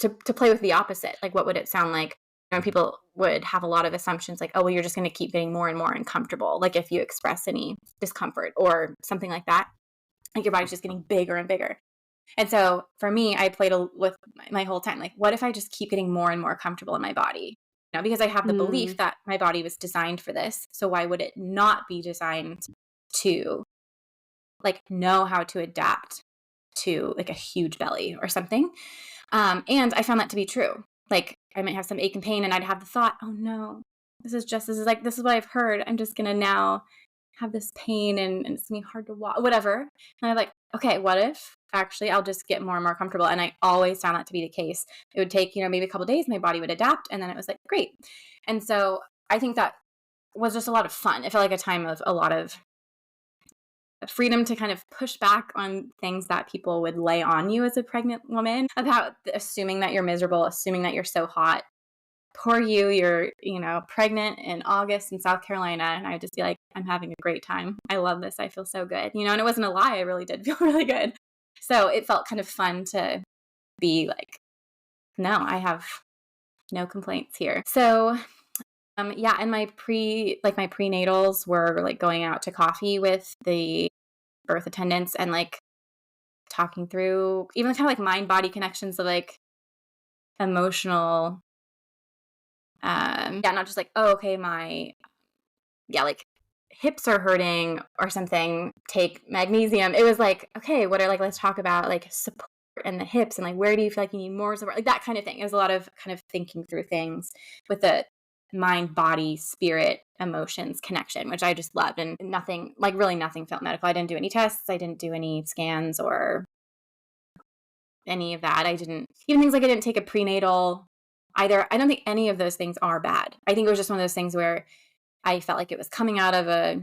to play with the opposite. Like, what would it sound like? People would have a lot of assumptions like, oh, well, you're just going to keep getting more and more uncomfortable. Like if you express any discomfort or something like that, like your body's just getting bigger and bigger. And so for me, I played with my whole time, like, what if I just keep getting more and more comfortable in my body? Because I have the belief that my body was designed for this. So why would it not be designed to like know how to adapt to like a huge belly or something? And I found that to be true. Like I might have some ache and pain, and I'd have the thought, oh no, this is what I've heard. I'm just going to now have this pain and it's going to be hard to walk, whatever. And I'm like, okay, what if actually I'll just get more and more comfortable? And I always found that to be the case. It would take, maybe a couple of days, my body would adapt. And then it was like, great. And so I think that was just a lot of fun. It felt like a time of a lot of freedom to kind of push back on things that people would lay on you as a pregnant woman, about assuming that you're miserable, assuming that you're so hot. Poor you, you're, pregnant in August in South Carolina. And I would just be like, I'm having a great time. I love this. I feel so good. And it wasn't a lie. I really did feel really good. So it felt kind of fun to be like, no, I have no complaints here. So and my prenatals were like going out to coffee with the birth attendants and like talking through even kind of like mind body connections of like emotional, not just like, oh, okay, my like hips are hurting or something, take magnesium. It was like, okay, what are like, let's talk about like support and the hips and like, where do you feel like you need more support? Like that kind of thing. It was a lot of kind of thinking through things with the mind, body, spirit, emotions connection, which I just loved. And nothing, like really nothing felt medical. I didn't do any tests. I didn't do any scans or any of that. I didn't, even things like I didn't take a prenatal either. I don't think any of those things are bad. I think it was just one of those things where I felt like it was coming out of a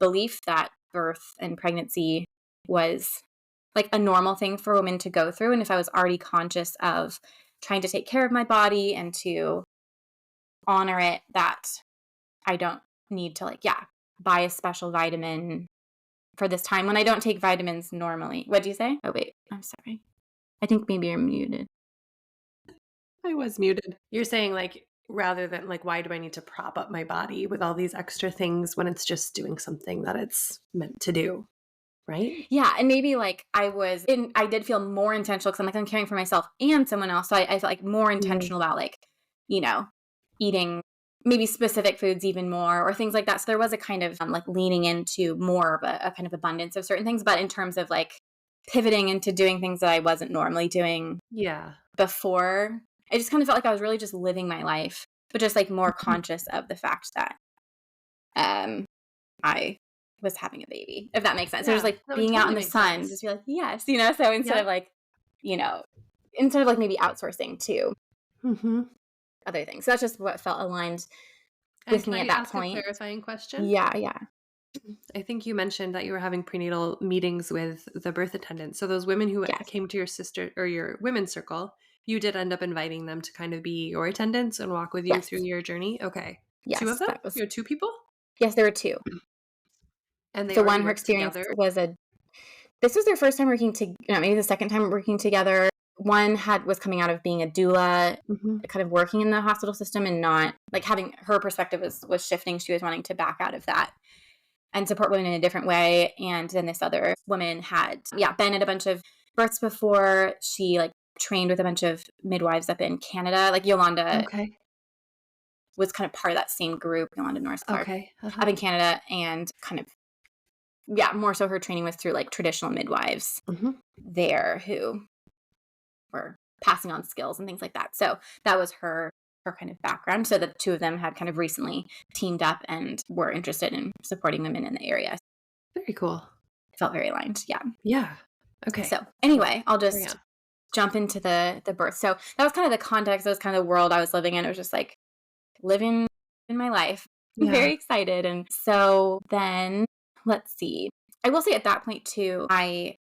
belief that birth and pregnancy was like a normal thing for women to go through. And if I was already conscious of trying to take care of my body and to honor it, that I don't need to like, buy a special vitamin for this time when I don't take vitamins normally. What do you say? Oh, wait, I'm sorry. I think maybe you're muted. I was muted. You're saying like, rather than like, why do I need to prop up my body with all these extra things when it's just doing something that it's meant to do? Right? Yeah. And maybe like I did feel more intentional because I'm like, I'm caring for myself and someone else. So I felt like more intentional about like, eating maybe specific foods even more or things like that. So there was a kind of like leaning into more of a kind of abundance of certain things. But in terms of like pivoting into doing things that I wasn't normally doing before, I just kind of felt like I was really just living my life, but just like more conscious of the fact that I was having a baby, if that makes sense. So just like being out in the sun, just be like, yes, so instead of like, instead of like maybe outsourcing to other things. So that's just what felt aligned with me at that point. A clarifying question? Yeah. I think you mentioned that you were having prenatal meetings with the birth attendant. So those women who came to your sister or your women's circle, you did end up inviting them to kind of be your attendants and walk with you through your journey? Okay. Yes. 2 of them? You had 2 people? Yes, there were 2. And they so one, her experience was this was their first time working maybe the second time working together. One was coming out of being a doula, kind of working in the hospital system and not like having her perspective was shifting. She was wanting to back out of that and support women in a different way. And then this other woman had, been at a bunch of births before. She like trained with a bunch of midwives up in Canada. Like Yolanda was kind of part of that same group, Yolanda Norris Clark, up in Canada, and kind of, more so her training was through like traditional midwives there who were passing on skills and things like that. So that was her kind of background. So the 2 of them had kind of recently teamed up and were interested in supporting women in the area. Very cool. It felt very aligned. Yeah. Yeah. Okay. So anyway, I'll just jump into the birth. So that was kind of the context. That was kind of the world I was living in. It was just like living in my life. I'm very excited. And so then let's see. I will say at that point too, I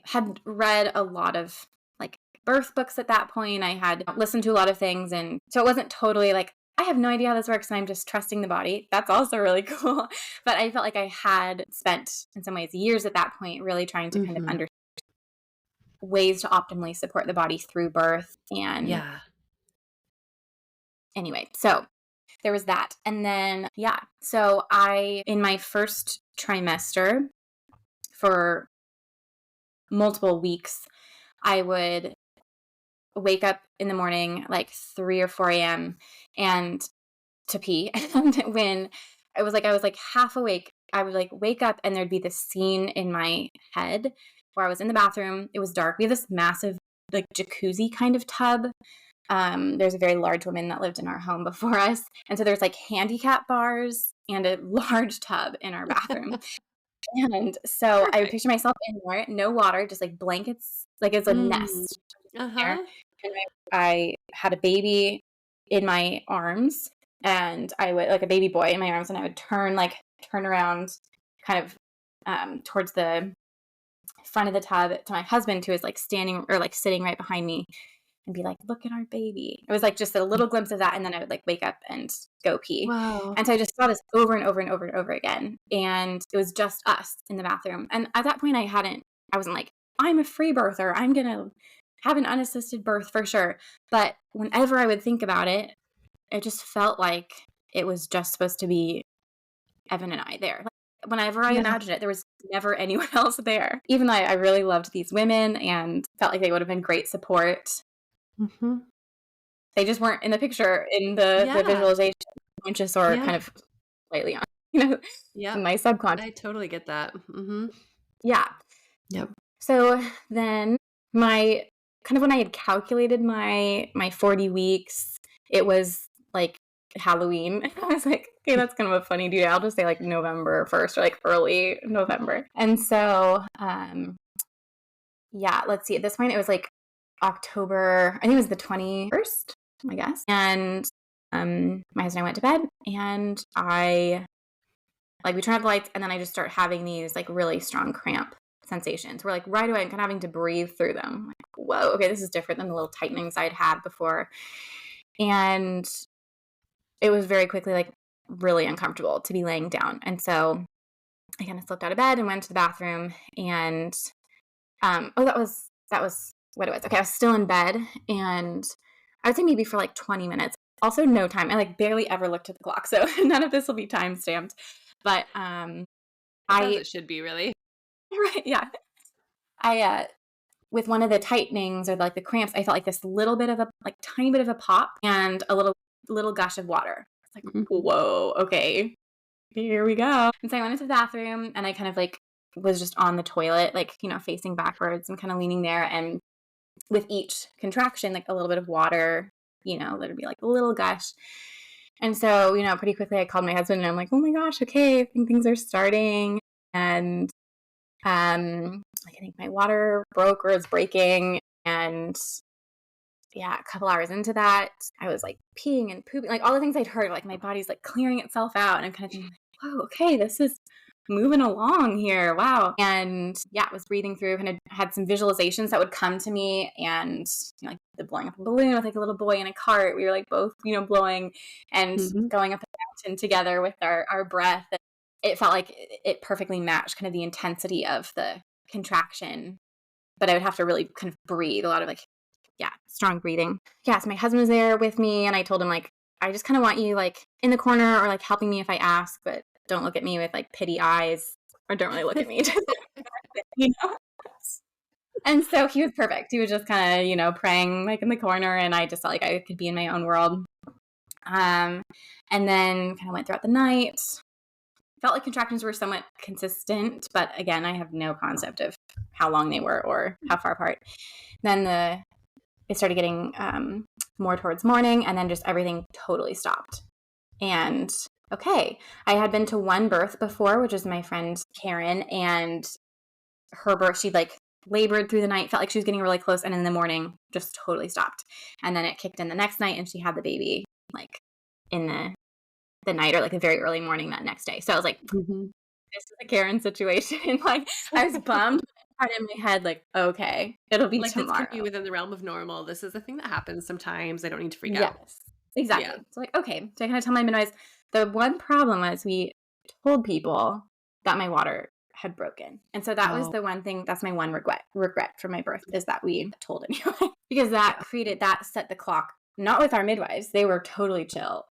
had read a lot of like birth books at that point. I had listened to a lot of things. And so it wasn't totally like, I have no idea how this works and I'm just trusting the body. That's also really cool. But I felt like I had spent in some ways years at that point really trying to kind of understand ways to optimally support the body through birth. And anyway, so there was that. And then, so in my first trimester for multiple weeks, I would wake up in the morning like 3 or 4 a.m. and to pee. And when I was like half awake, I would like wake up and there'd be this scene in my head where I was in the bathroom. It was dark. We have this massive like jacuzzi kind of tub. There's a very large woman that lived in our home before us. And so there's like handicap bars and a large tub in our bathroom. And so I would picture myself in there, no water, just like blankets, like it's a nest. There. And I had a baby in my arms and I would like a baby boy in my arms and I would turn around kind of towards the front of the tub to my husband who was like standing or like sitting right behind me and be like, look at our baby. It was like just a little glimpse of that. And then I would like wake up and go pee. Wow. And so I just saw this over and over and over and over again. And it was just us in the bathroom. And at that point I wasn't like, I'm a free birther. I'm going to have an unassisted birth for sure. But whenever I would think about it, it just felt like it was just supposed to be Evan and I there. Like, whenever I imagined it, there was never anyone else there. Even though I really loved these women and felt like they would have been great support. They just weren't in the picture in the visualization, conscious or kind of slightly on, in my subconscious. I totally get that. Yeah. Yep. So then my kind of when I had calculated my 40 weeks, it was like Halloween. I was like, okay, that's kind of a funny due. I'll just say like November 1st or like early November. And so, yeah, let's see. At this point, it was like October, I think it was the 21st, I guess. And my husband and I went to bed, and we turned off the lights, and then I just start having these like really strong cramp sensations. We're like right away, I'm kind of having to breathe through them. Like, whoa, okay, this is different than the little tightenings I'd had before. And it was very quickly like really uncomfortable to be laying down. And so I kind of slipped out of bed and went to the bathroom, and that was what it was. Okay, I was still in bed, and I would say maybe for like 20 minutes. Also no time. I like barely ever looked at the clock, so none of this will be time stamped. But As I it should be, really. right, yeah. I with one of the tightenings or like the cramps, I felt like this little bit of a like tiny bit of a pop and a little gush of water. It's like, whoa, okay, here we go. And so I went into the bathroom, and I kind of like was just on the toilet, like, facing backwards and kind of leaning there. And with each contraction, like a little bit of water, there'd be like a little gush. And so, pretty quickly I called my husband, and I'm like, oh my gosh, okay, I think things are starting. And like I think my water broke or is breaking. And yeah, a couple hours into that, I was like peeing and pooping, like all the things I'd heard, like my body's like clearing itself out. And I'm kind of thinking, whoa, okay, this is moving along here. Wow. And yeah, I was breathing through, and had some visualizations that would come to me, and like the blowing up a balloon with like a little boy in a cart. We were like both, blowing and going up a mountain together with our breath. And it felt like it perfectly matched kind of the intensity of the contraction, but I would have to really kind of breathe a lot of like, strong breathing. Yeah, so my husband was there with me, and I told him like, I just kind of want you like in the corner or like helping me if I ask, but don't look at me with like pity eyes, or don't really look at me. And so he was perfect. He was just kind of, praying like in the corner, and I just felt like I could be in my own world. And then kind of went throughout the night. Felt like contractions were somewhat consistent, but again, I have no concept of how long they were or how far apart. Then it started getting more towards morning, and then just everything totally stopped. And okay, I had been to one birth before, which was my friend Karen, and her birth, she like labored through the night, felt like she was getting really close, and in the morning just totally stopped. And then it kicked in the next night, and she had the baby like in the night or like the very early morning that next day. So I was like, this is a Karen situation. Like I was bummed. Part in my head, like, okay, it'll be like tomorrow. This could be within the realm of normal. This is a thing that happens sometimes. I don't need to freak out. Yes, exactly. Yeah. So like, okay. So I kind of tell my midwives. The one problem was we told people that my water had broken. And so that was the one thing, that's my one regret for my birth, is that we told anyone. Because that set the clock, not with our midwives. They were totally chill,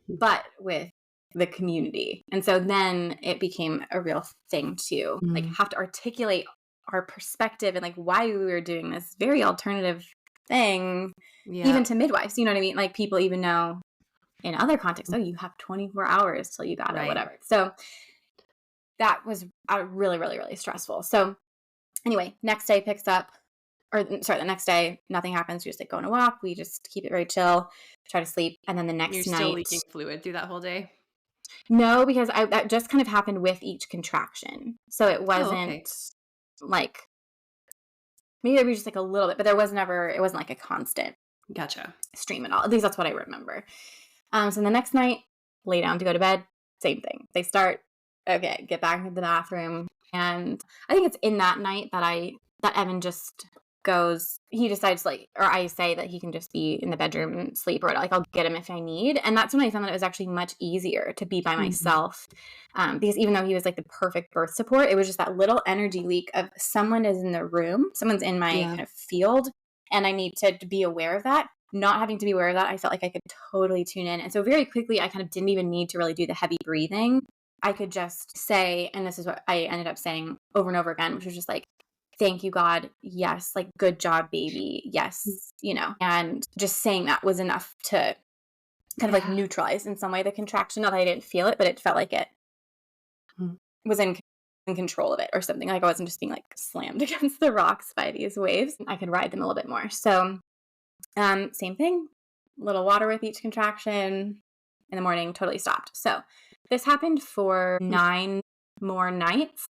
but with the community. And so then it became a real thing to like have to articulate our perspective and like why we were doing this very alternative thing, even to midwives. You know what I mean? Like people even know in other contexts, oh, you have 24 hours till you got it, whatever. So that was really, really, really stressful. So anyway, next day picks up, the next day, nothing happens. We just like go on a walk. We just keep it very chill, try to sleep. And then the next night. You're still leaking fluid through that whole day? No, because that just kind of happened with each contraction. So it wasn't like, maybe there was just like a little bit, but it wasn't like a constant stream at all. At least that's what I remember. So the next night, lay down to go to bed, same thing. They start, okay, get back into the bathroom. And I think it's in that night that Evan just goes, he decides like, or I say that he can just be in the bedroom and sleep, or like I'll get him if I need. And that's when I found that it was actually much easier to be by myself. Because even though he was like the perfect birth support, it was just that little energy leak of someone is in the room, someone's in my kind of field, and I need to be aware of that. Not having to be aware of that, I felt like I could totally tune in. And so very quickly, I kind of didn't even need to really do the heavy breathing. I could just say, and this is what I ended up saying over and over again, which was just like, thank you, God. Yes. Like, good job, baby. Yes. And just saying that was enough to kind of like neutralize in some way the contraction. Not that I didn't feel it, but it felt like it was in in control of it or something. Like I wasn't just being like slammed against the rocks by these waves. I could ride them a little bit more. So same thing, little water with each contraction in the morning, totally stopped. So this happened for 9 more nights.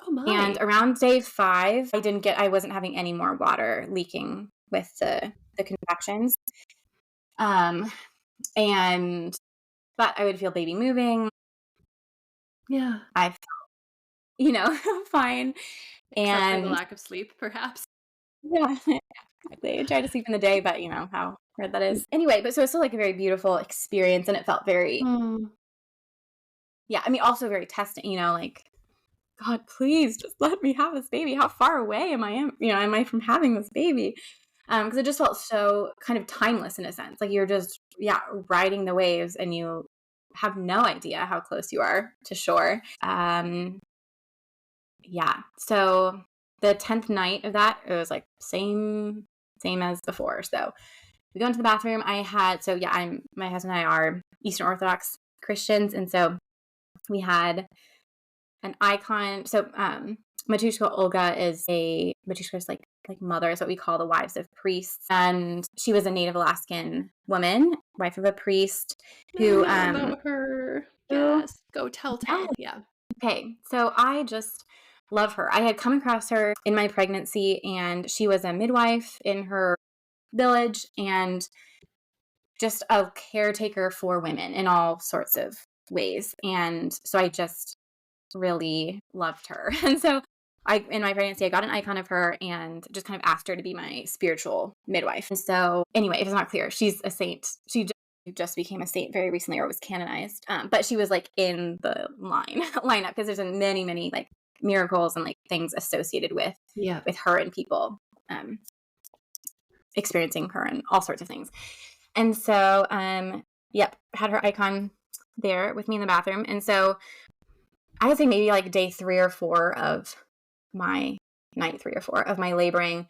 Oh my. And around day 5, I wasn't having any more water leaking with the contractions. But I would feel baby moving. Yeah. I felt, fine. Except for the And lack of sleep, perhaps. yeah, exactly. I try to sleep in the day, but you know how hard that is. Anyway, but so it's still like a very beautiful experience, and it felt very, also very testing, like, God, please just let me have this baby. How far away am I from having this baby? Because it just felt so kind of timeless in a sense. Like you're just, riding the waves and you have no idea how close you are to shore. So the 10th night of that, it was like same as before. So we go into the bathroom. my husband and I are Eastern Orthodox Christians. And so we had an icon. So Matushka Olga Matushka's like mother is what we call the wives of priests. And she was a Native Alaskan woman, wife of a priest who about her. Yes. Go tell. Yeah. Okay. So I just love her. I had come across her in my pregnancy, and she was a midwife in her village and just a caretaker for women in all sorts of ways. And so I just really loved her. And so in my pregnancy, I got an icon of her and just kind of asked her to be my spiritual midwife. And so anyway, if it's not clear, she's a saint. She just became a saint very recently, or was canonized. But she was like in the lineup because there's many, many like miracles and like things associated with her and people experiencing her and all sorts of things. And so, had her icon there with me in the bathroom. And so I would say maybe like day 3 or 4 of my laboring,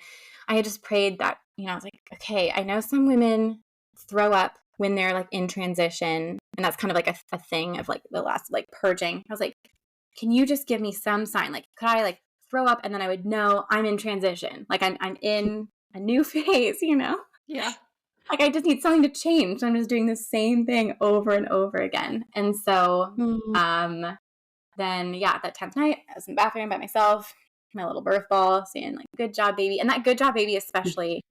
I had just prayed that, I was like, okay, I know some women throw up when they're like in transition. And that's kind of like a thing of like the last like purging. I was like, can you just give me some sign? Like, could I like throw up and then I would know I'm in transition? Like I'm in a new phase, Yeah. Like I just need something to change. I'm just doing the same thing over and over again. And so, then that 10th night, I was in the bathroom by myself, my little birth ball, saying like, good job, baby. And that good job, baby, especially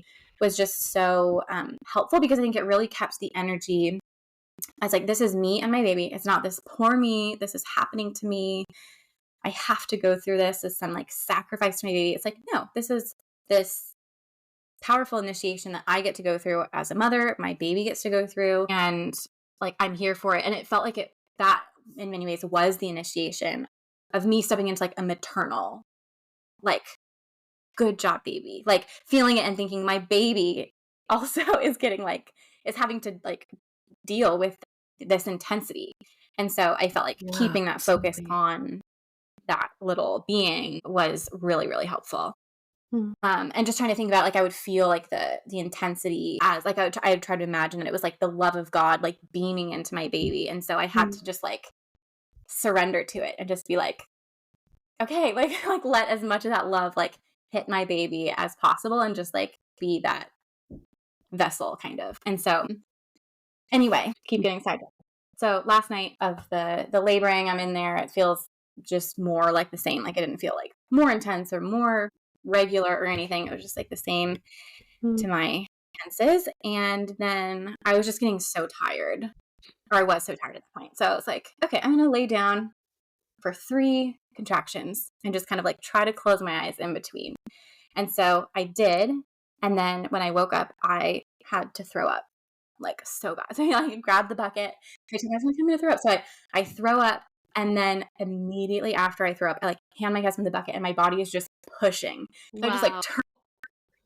was just so helpful because I think it really kept the energy. I was like, this is me and my baby. It's not this poor me. This is happening to me. I have to go through this as some like sacrifice to my baby. It's like, no, this is this powerful initiation that I get to go through as a mother. My baby gets to go through, and like, I'm here for it. And it felt like that in many ways was the initiation of me stepping into like a maternal, like, good job, baby, like feeling it and thinking my baby also is having to like deal with this intensity. And so I felt like keeping that focus on that little being was really, really helpful. And just trying to think about like I would feel like the intensity as like I would try to imagine that it was like the love of God like beaming into my baby. And so I had to just like surrender to it and just be like, okay, like let as much of that love like hit my baby as possible and just like be that vessel kind of. And so anyway, keep getting sidetracked. So last night of the laboring, I'm in there. It feels just more like the same. Like it didn't feel like more intense or more regular or anything. It was just like the same to my senses. And then I was just getting so tired, or I was so tired at the point. So I was like, okay, I'm going to lay down for 3 contractions and just kind of like try to close my eyes in between. And so I did. And then when I woke up, I had to throw up like so bad. So I grabbed the bucket. I told my husband, I'm going to throw up. So I throw up. And then immediately after I throw up, I like hand my husband the bucket and my body is just pushing. So I just like turn,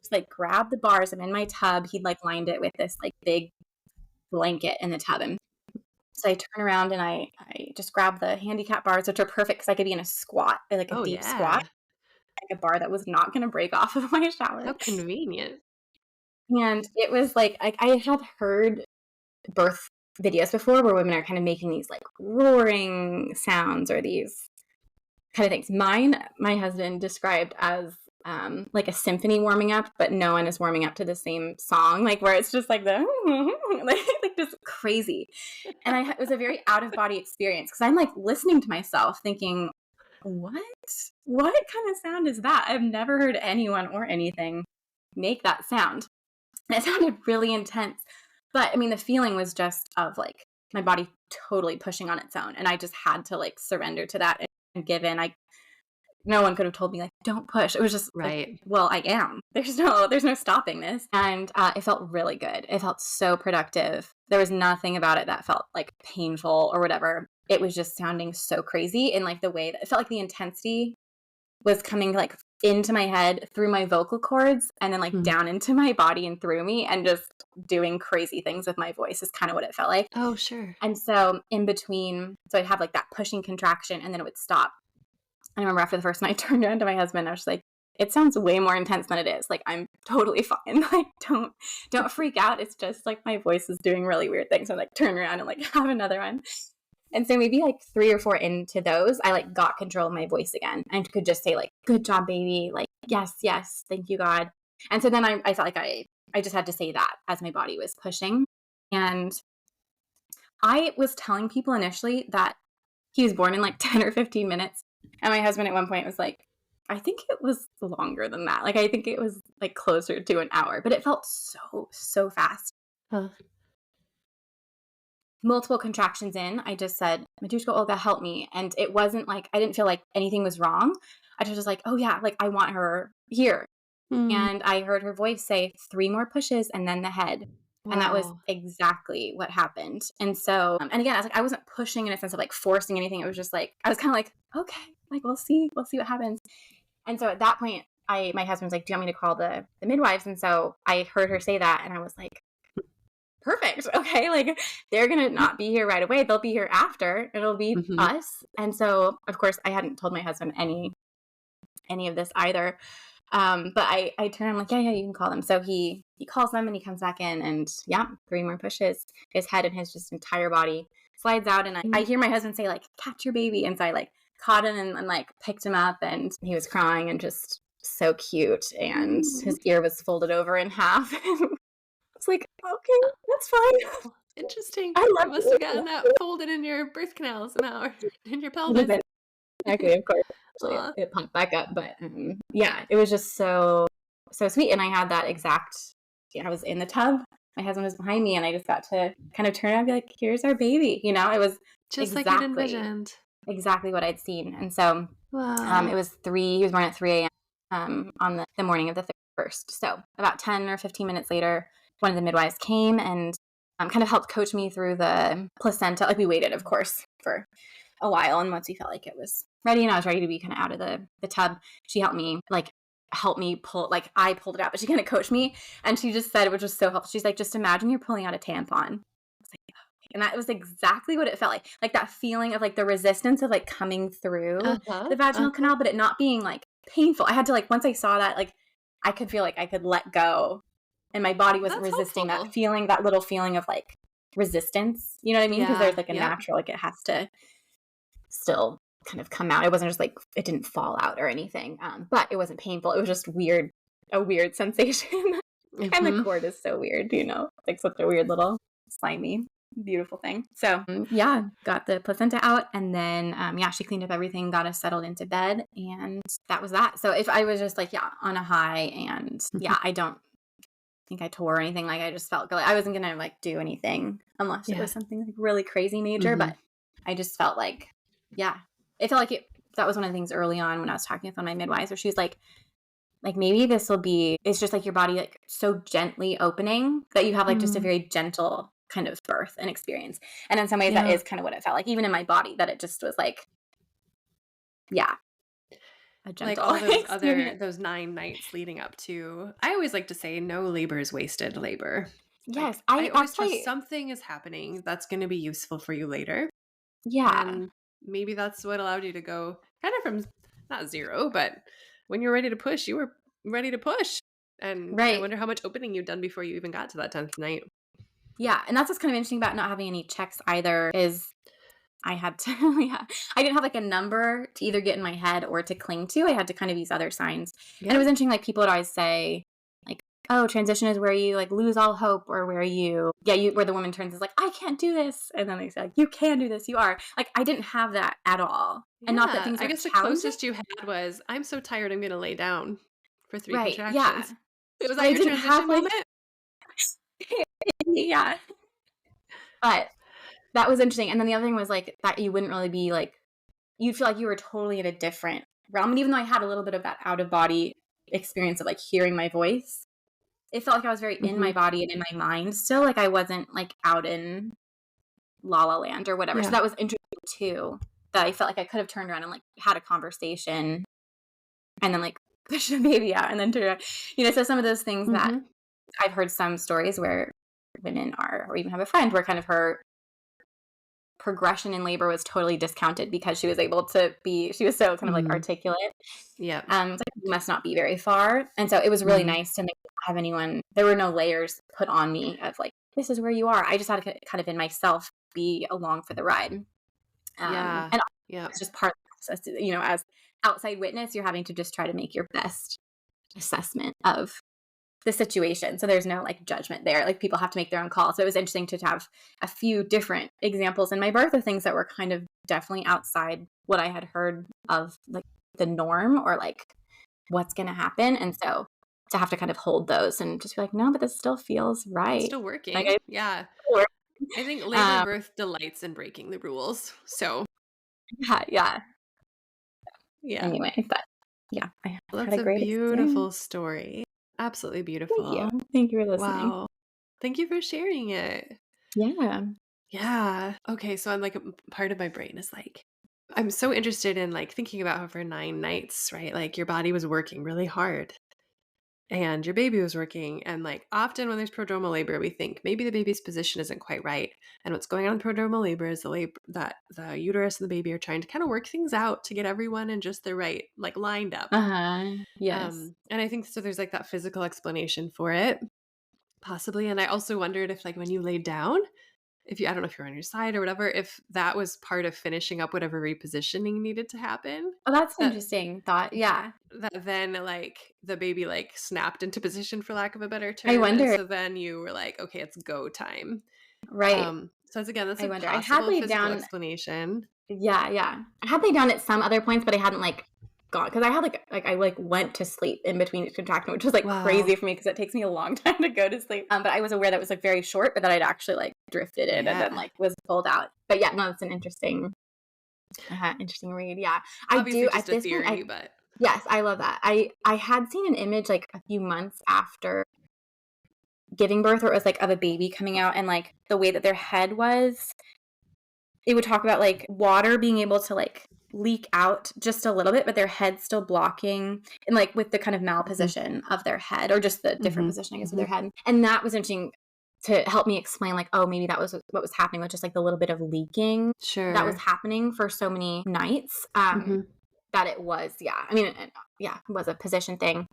just like grab the bars. I'm in my tub. He'd like lined it with this like big blanket in the tub. And so I turn around and I just grab the handicap bars, which are perfect because I could be in a squat, like a deep squat, like a bar that was not going to break off of my shower. How convenient. And it was like, I had heard birth videos before where women are kind of making these like roaring sounds or these kind of things. Mine, my husband described as like a symphony warming up, but no one is warming up to the same song, like where it's just like the like just crazy. And it was a very out of body experience because I'm like listening to myself thinking, what kind of sound is that? I've never heard anyone or anything make that sound. And it sounded really intense. But I mean, the feeling was just of like my body totally pushing on its own. And I just had to like surrender to that and give in. No one could have told me like, don't push. It was just Right. like, well, I am. There's no stopping this. And it felt really good. It felt so productive. There was nothing about it that felt like painful or whatever. It was just sounding so crazy in like the way that it felt like the intensity was coming like into my head through my vocal cords and then like down into my body and through me and just doing crazy things with my voice is kind of what it felt like. Oh, sure. And so in between, so I'd have like that pushing contraction and then it would stop. I remember after the first one, I turned around to my husband. I was just like, it sounds way more intense than it is. Like, I'm totally fine. Like, don't freak out. It's just like my voice is doing really weird things. So I like turn around and like have another one. And so maybe like 3 or 4 into those, I like got control of my voice again and could just say like, good job, baby. Like, yes, thank you, God. And so then I felt like I just had to say that as my body was pushing. And I was telling people initially that he was born in like 10 or 15 minutes. And my husband at one point was like, I think it was longer than that. Like, I think it was like closer to an hour, but it felt so fast. Huh. Multiple contractions in, I just said, Madushka Olga, help me. And it wasn't like, I didn't feel like anything was wrong. I was just like, oh yeah, like I want her here. And I heard her voice say 3 more pushes and then the head. Wow. And that was exactly what happened. And so, and again, I wasn't pushing in a sense of like forcing anything. It was just like, I was kind of like, okay, like we'll see what happens. And so at that point, my husband was like, do you want me to call the midwives? And so I heard her say that and I was like, perfect. Okay. Like they're going to not be here right away. They'll be here after. It'll be us. And so of course I hadn't told my husband any of this either. But I turned, I'm like, yeah, you can call them. So he calls them and he comes back in and 3 more pushes. His head and his just entire body slides out. And I hear my husband say like, catch your baby. And so I like caught him and like picked him up and he was crying and just so cute. And his ear was folded over in half. It's like, okay, that's fine. Interesting. I you must have gotten that folded in your birth canal somehow, or in your pelvis. Exactly, of course. Actually, it popped back up, but it was just so sweet. And I had that exact. I was in the tub. My husband was behind me, and I just got to kind of turn around and be like, "Here's our baby." You know, it was just like you'd envisioned. Exactly what I'd seen, and so it was 3. He was born at 3 a.m. On the morning of the 1st. So about 10 or 15 minutes later, one of the midwives came and kind of helped coach me through the placenta. Like we waited, of course, for a while. And once we felt like it was ready and I was ready to be kind of out of the tub, she helped me pull, like I pulled it out, but she kind of coached me. And she just said, which was so helpful, she's like, just imagine you're pulling out a tampon. I was like, okay. And that was exactly what it felt like that feeling of like the resistance of like coming through the vaginal canal, but it not being like painful. I had to like, once I saw that, like I could feel like I could let go. And my body wasn't resisting that feeling, that little feeling of like resistance. You know what I mean? Because there's like a natural, like it has to still kind of come out. It wasn't just like, it didn't fall out or anything. But it wasn't painful. It was just a weird sensation. And the cord is so weird, you know, like such a weird little slimy, beautiful thing. So got the placenta out and then, she cleaned up everything, got us settled into bed and that was that. So if I was just like, on a high and I don't think I tore or anything. Like I just felt good. I wasn't gonna like do anything unless it was something like really crazy major. But I just felt like, it felt like that was one of the things early on when I was talking with one of my midwives, where she was like maybe this will be. It's just like your body like so gently opening that you have like just a very gentle kind of birth and experience. And in some ways, that is kind of what it felt like, even in my body. That it just was like, a gentle, like all those 9 nights leading up to. I always like to say, no labor is wasted labor. Yes, I always trust something is happening that's going to be useful for you later. Yeah, and maybe that's what allowed you to go kind of from not 0, but when you're ready to push, you were ready to push. And I wonder how much opening you've done before you even got to that 10th night. Yeah, and that's what's kind of interesting about not having any checks either. Is I had to, yeah, I didn't have like a number to either get in my head or to cling to. I had to kind of use other signs. And it was interesting, like people would always say, like, oh, transition is where you like lose all hope, or where where the woman turns is like, I can't do this. And then they say, like, you can do this. You are. Like, I didn't have that at all. And not that things I are guess the challenging. closest you had was, I'm so tired, I'm going to lay down for 3 Right. Yeah. contractions. Was But that I your didn't transition have like, moment? yeah. But that was interesting. And then the other thing was like that you wouldn't really be like, you'd feel like you were totally in a different realm. And even though I had a little bit of that out of body experience of like hearing my voice, it felt like I was very in my body and in my mind still. Like I wasn't like out in La La Land or whatever. Yeah. So that was interesting too, that I felt like I could have turned around and like had a conversation and then like push the baby out and then turn around. So some of those things that I've heard some stories where women are, or even have a friend where kind of her progression in labor was totally discounted because she was able to be, she was so kind of like articulate. Yeah. It's like, you must not be very far. And so it was really nice to not have anyone, there were no layers put on me of like, this is where you are. I just had to kind of in myself be along for the ride. And it's just part of the process, as outside witness, you're having to just try to make your best assessment of the situation. So there's no like judgment there. Like people have to make their own call. So it was interesting to have a few different examples in my birth of things that were kind of definitely outside what I had heard of like the norm or like what's going to happen. And so to have to kind of hold those and just be like, no, but this still feels right. It's still working. Like, I think labor and birth delights in breaking the rules. So yeah. Anyway, but yeah, that's a beautiful story. Absolutely beautiful. Thank you for listening. Wow. Thank you for sharing it. Yeah. Okay. So I'm like, part of my brain is like, I'm so interested in like thinking about how for 9 nights, right? Like your body was working really hard and your baby was working. And like often when there's prodromal labor, we think maybe the baby's position isn't quite right. And what's going on in prodromal labor is that the uterus and the baby are trying to kind of work things out to get everyone in just the right, like lined up. Yes. And I think so there's like that physical explanation for it, possibly. And I also wondered if like when you laid down, I don't know if you're on your side or whatever, if that was part of finishing up whatever repositioning needed to happen. Oh, that's an interesting thought. Yeah. That then like the baby like snapped into position, for lack of a better term. I wonder. And so then you were like, okay, it's go time. Right. So that's again, that's a possible I had laid physical down explanation. Yeah. I had laid down at some other points, but I hadn't like gone because I had I went to sleep in between each contraction, which was like crazy for me because it takes me a long time to go to sleep. But I was aware that it was like very short, but that I'd actually like drifted in and then like was pulled out. But yeah, no, it's an interesting read. Yeah, Obviously I do just at this theory, point. But yes, I love that. I had seen an image like a few months after giving birth, where it was like of a baby coming out and like the way that their head was. It would talk about like water being able to like leak out just a little bit, but their head still blocking and like with the kind of malposition of their head or just the different position, I guess, of their head. And that was interesting to help me explain like, oh, maybe that was what was happening with just like the little bit of leaking that was happening for so many nights that it was, it was a position thing,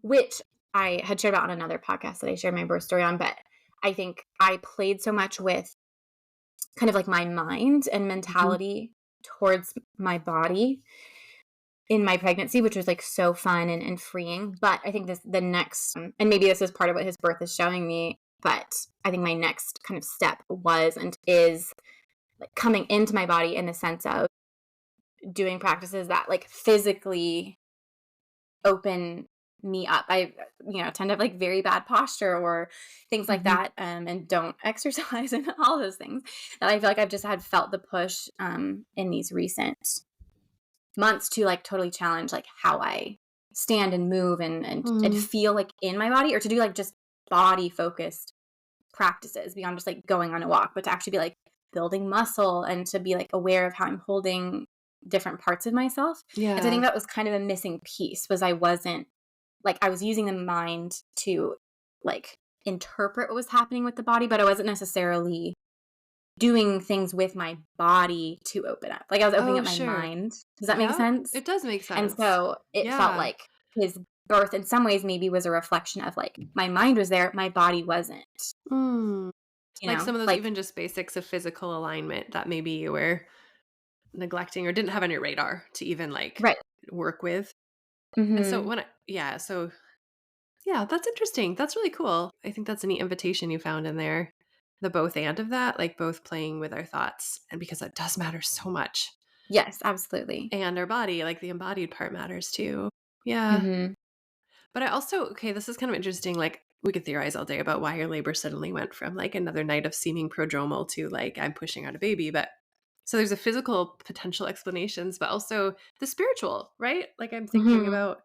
which I had shared about on another podcast that I shared my birth story on. But I think I played so much with kind of like my mind and mentality towards my body in my pregnancy, which was like so fun and freeing. But I think the next, and maybe this is part of what his birth is showing me, but I think my next kind of step was and is like coming into my body in the sense of doing practices that like physically open me up. I tend to have like very bad posture or things like that, and don't exercise and all those things that I feel like I've just felt the push in these recent months to like totally challenge like how I stand and move and feel like in my body, or to do like just body focused practices beyond just like going on a walk, but to actually be like building muscle and to be like aware of how I'm holding different parts of myself. And so I think that was kind of a missing piece, was I was using the mind to like interpret what was happening with the body, but I wasn't necessarily doing things with my body to open up. Like I was opening up my mind. Does that make sense? It does make sense. And so it felt like his birth in some ways maybe was a reflection of like my mind was there, my body wasn't. Like some of those like, even just basics of physical alignment that maybe you were neglecting or didn't have on your radar to even like Right. work with. And so Hmm. when yeah, that's interesting. That's really cool. I think that's a neat invitation you found in there. The both and of that, like both playing with our thoughts, and because that does matter so much. Yes, absolutely. And our body, like the embodied part matters too. Yeah. Hmm. But I also, okay, this is kind of interesting. Like we could theorize all day about why your labor suddenly went from like another night of seeming prodromal to like I'm pushing out a baby. But so there's a physical potential explanations, but also the spiritual, right? Like I'm thinking Hmm. about,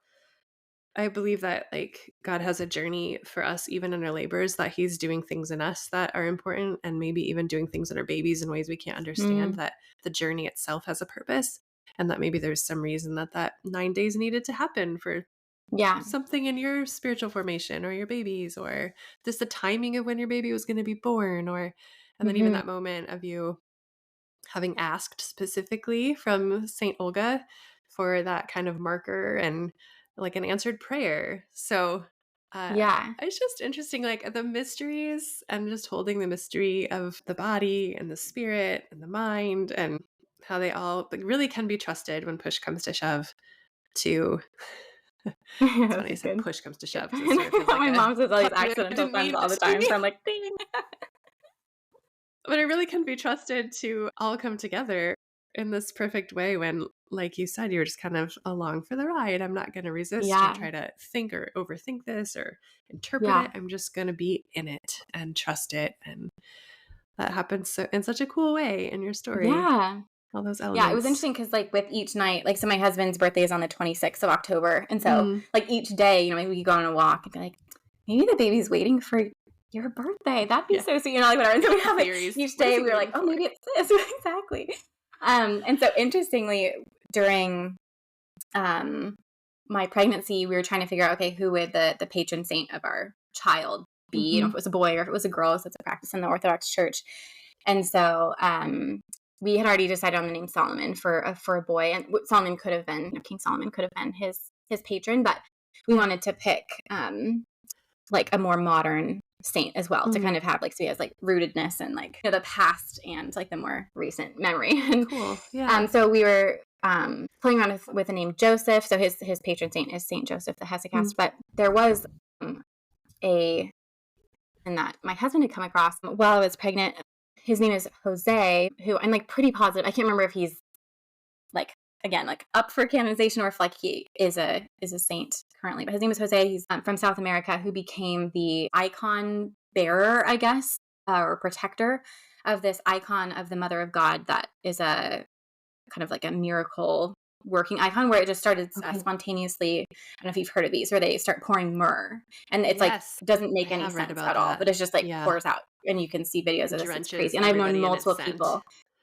I believe that like God has a journey for us even in our labors, that he's doing things in us that are important, and maybe even doing things in our babies in ways we can't understand, Mm. that the journey itself has a purpose, and that maybe there's some reason that that 9 days needed to happen for Yeah. something in your spiritual formation or your baby's, or just the timing of when your baby was going to be born, or and then even Hmm. that moment of you having asked specifically from Saint Olga for that kind of marker and like an answered prayer. So Yeah. it's just interesting, like the mysteries and just holding the mystery of the body and the spirit and the mind, and how they all like really can be trusted when push comes to shove to it's This funny I is said good. push comes to shove because it sort of feels like My a mom says all these I accidental didn't friends mean all the it to time, be. so I'm like, ding. But it really can be trusted to all come together in this perfect way when, like you said, you're just kind of along for the ride. I'm not going to resist or Yeah. try to think or overthink this or interpret it. Yeah. I'm just going to be in it and trust it. And that happens so, in such a cool way in your story. Yeah. All those Yeah, it was elements. interesting because, like, with each night, like, so my husband's birthday is on the 26th of October. And so, Mm, like, each day, maybe we could go on a walk and be like, maybe the baby's waiting for your birthday. That'd be yeah. so sweet. Like, whatever. And so we have, like, Theories. each What is day he we were like, waiting oh, for? maybe it's this. Exactly. And so, interestingly, during my pregnancy, we were trying to figure out, okay, who would the patron saint of our child be? If it was a boy or if it was a girl. So it's a practice in the Orthodox Church. And so we had already decided on the name Solomon for a boy, and Solomon could have been, King Solomon could have been his patron, but we wanted to pick like a more modern saint as well, to kind of have like, so he has like rootedness and like the past and like the more recent memory. And Cool. Yeah. so we were playing around with the name Joseph. So his patron saint is Saint Joseph the Hesychast. But there was a and that my husband had come across while I was pregnant. His name is Jose, who I'm like pretty positive. I can't remember if he's like, again, like up for canonization or if like he is a saint currently. But his name is Jose. He's from South America, who became the icon bearer, I guess, or protector of this icon of the Mother of God that is a kind of like a miracle working icon, where it just started spontaneously. I don't know if you've heard of these, where they start pouring myrrh, and it's like Yes. doesn't I make any have read sense about at all, but that. it's just like Yeah. pours out, and you can see videos of this. It's Drenches crazy. And I've known everybody in its multiple scent. people.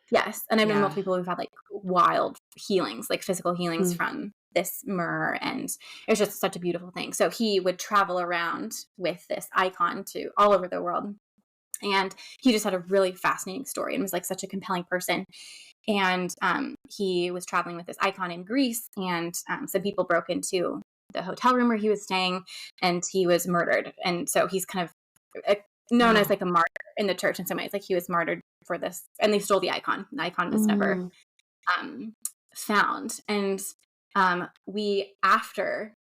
Yes, and I've known Yeah. multiple people who've had like wild healings, like physical healings Hmm. from this myrrh, and it's just such a beautiful thing. So he would travel around with this icon to all over the world, and he just had a really fascinating story and was like such a compelling person. And he was traveling with this icon in Greece, and some people broke into the hotel room where he was staying, and he was murdered. And so he's kind of known as like a martyr in the church in some ways. Like he was martyred for this, and they stole the icon. The icon was never found. And we, after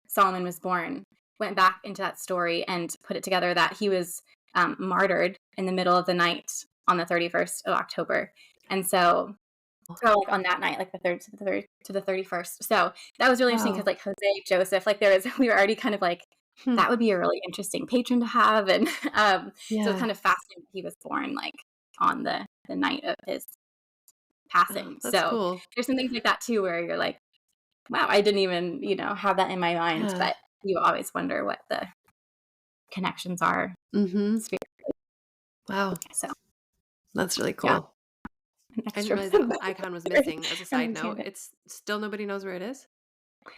Solomon was born, went back into that story and put it together that he was martyred in the middle of the night on the 31st of October. And so, like on that night, like the 3rd to the 31st. So that was really interesting because like Jose, Joseph, like we were already kind of like, that would be a really interesting patron to have. And so it's kind of fascinating that he was born like on the night of his passing. That's so cool. there's some things like that too, where you're like, wow, I didn't even, have that in my mind, but you always wonder what the connections are. Wow. So that's really cool. Yeah. I didn't realize that icon was missing. As a side note, it's still nobody knows where it is.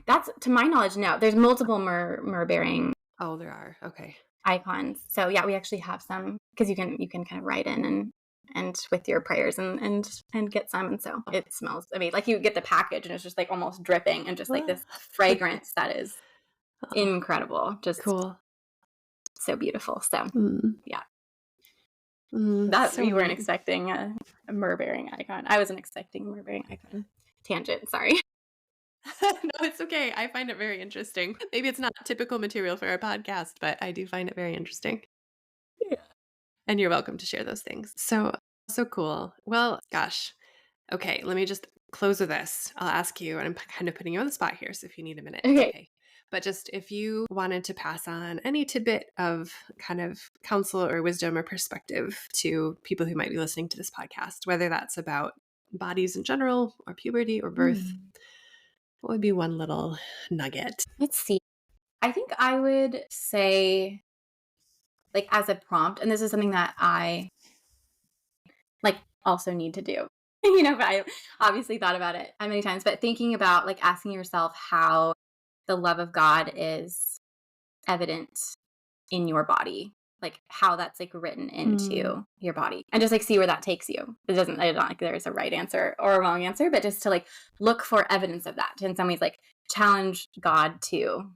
That's, to my knowledge, no. There's multiple myrrh bearing. Oh, there are. Okay. Icons. So yeah, we actually have some, because you can kind of write in and with your prayers and get some. And so it smells, I mean, like you get the package and it's just like almost dripping and just like this fragrance that is incredible. Just cool. So beautiful. So yeah. That so you weren't neat. expecting a myrrh-bearing icon. I wasn't expecting a myrrh-bearing icon. Tangent, sorry. No, it's okay. I find it very interesting. Maybe it's not typical material for our podcast, but I do find it very interesting. Yeah. And you're welcome to share those things. So cool. Well, gosh. Okay, let me just close with this. I'll ask you, and I'm kind of putting you on the spot here, so if you need a minute, it's Okay. okay. But just if you wanted to pass on any tidbit of kind of counsel or wisdom or perspective to people who might be listening to this podcast, whether that's about bodies in general or puberty or birth, what would be one little nugget? Let's see. I think I would say, like, as a prompt, and this is something that I like also need to do. But I obviously thought about it many times, but thinking about like asking yourself how the love of God is evident in your body, like how that's like written into your body, and just like see where that takes you. I don't like there's a right answer or a wrong answer, but just to like look for evidence of that, to in some ways like challenge God to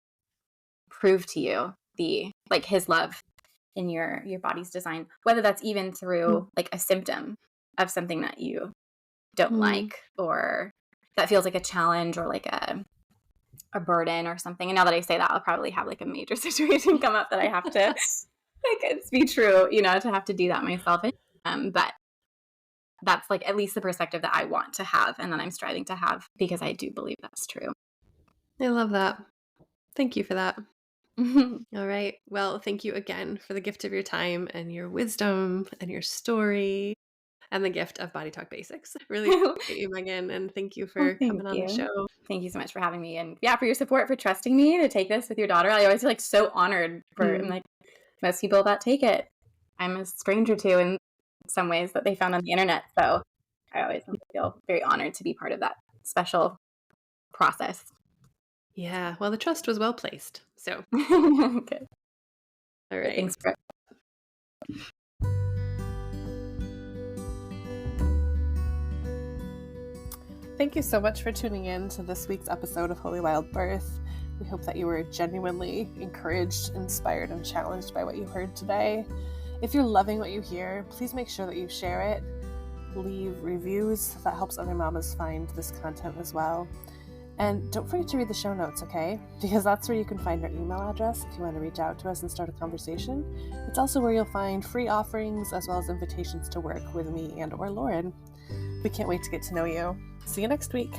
prove to you like his love in your body's design, whether that's even through like a symptom of something that you don't like, or that feels like a challenge or like a burden or something. And now that I say that, I'll probably have like a major situation come up that I have to like it's be true, to have to do that myself. But that's like at least the perspective that I want to have and that I'm striving to have, because I do believe that's true. I love that. Thank you for that. All right. Well, thank you again for the gift of your time and your wisdom and your story and the gift of Body Talk Basics. Really appreciate you, Megan, and thank you for coming on the show. Thank you so much for having me, and for your support, for trusting me to take this with your daughter. I always feel like so honored I'm like, most people that take it, I'm a stranger to in some ways that they found on the internet. So I always feel very honored to be part of that special process. Yeah. Well, the trust was well placed. So. Okay. All right. Thanks for Thank you so much for tuning in to this week's episode of Holy Wild Birth. We hope that you were genuinely encouraged, inspired, and challenged by what you heard today. If you're loving what you hear, please make sure that you share it. Leave reviews. That helps other mamas find this content as well. And don't forget to read the show notes, okay? Because that's where you can find our email address if you want to reach out to us and start a conversation. It's also where you'll find free offerings as well as invitations to work with me and or Lauren. We can't wait to get to know you. See you next week.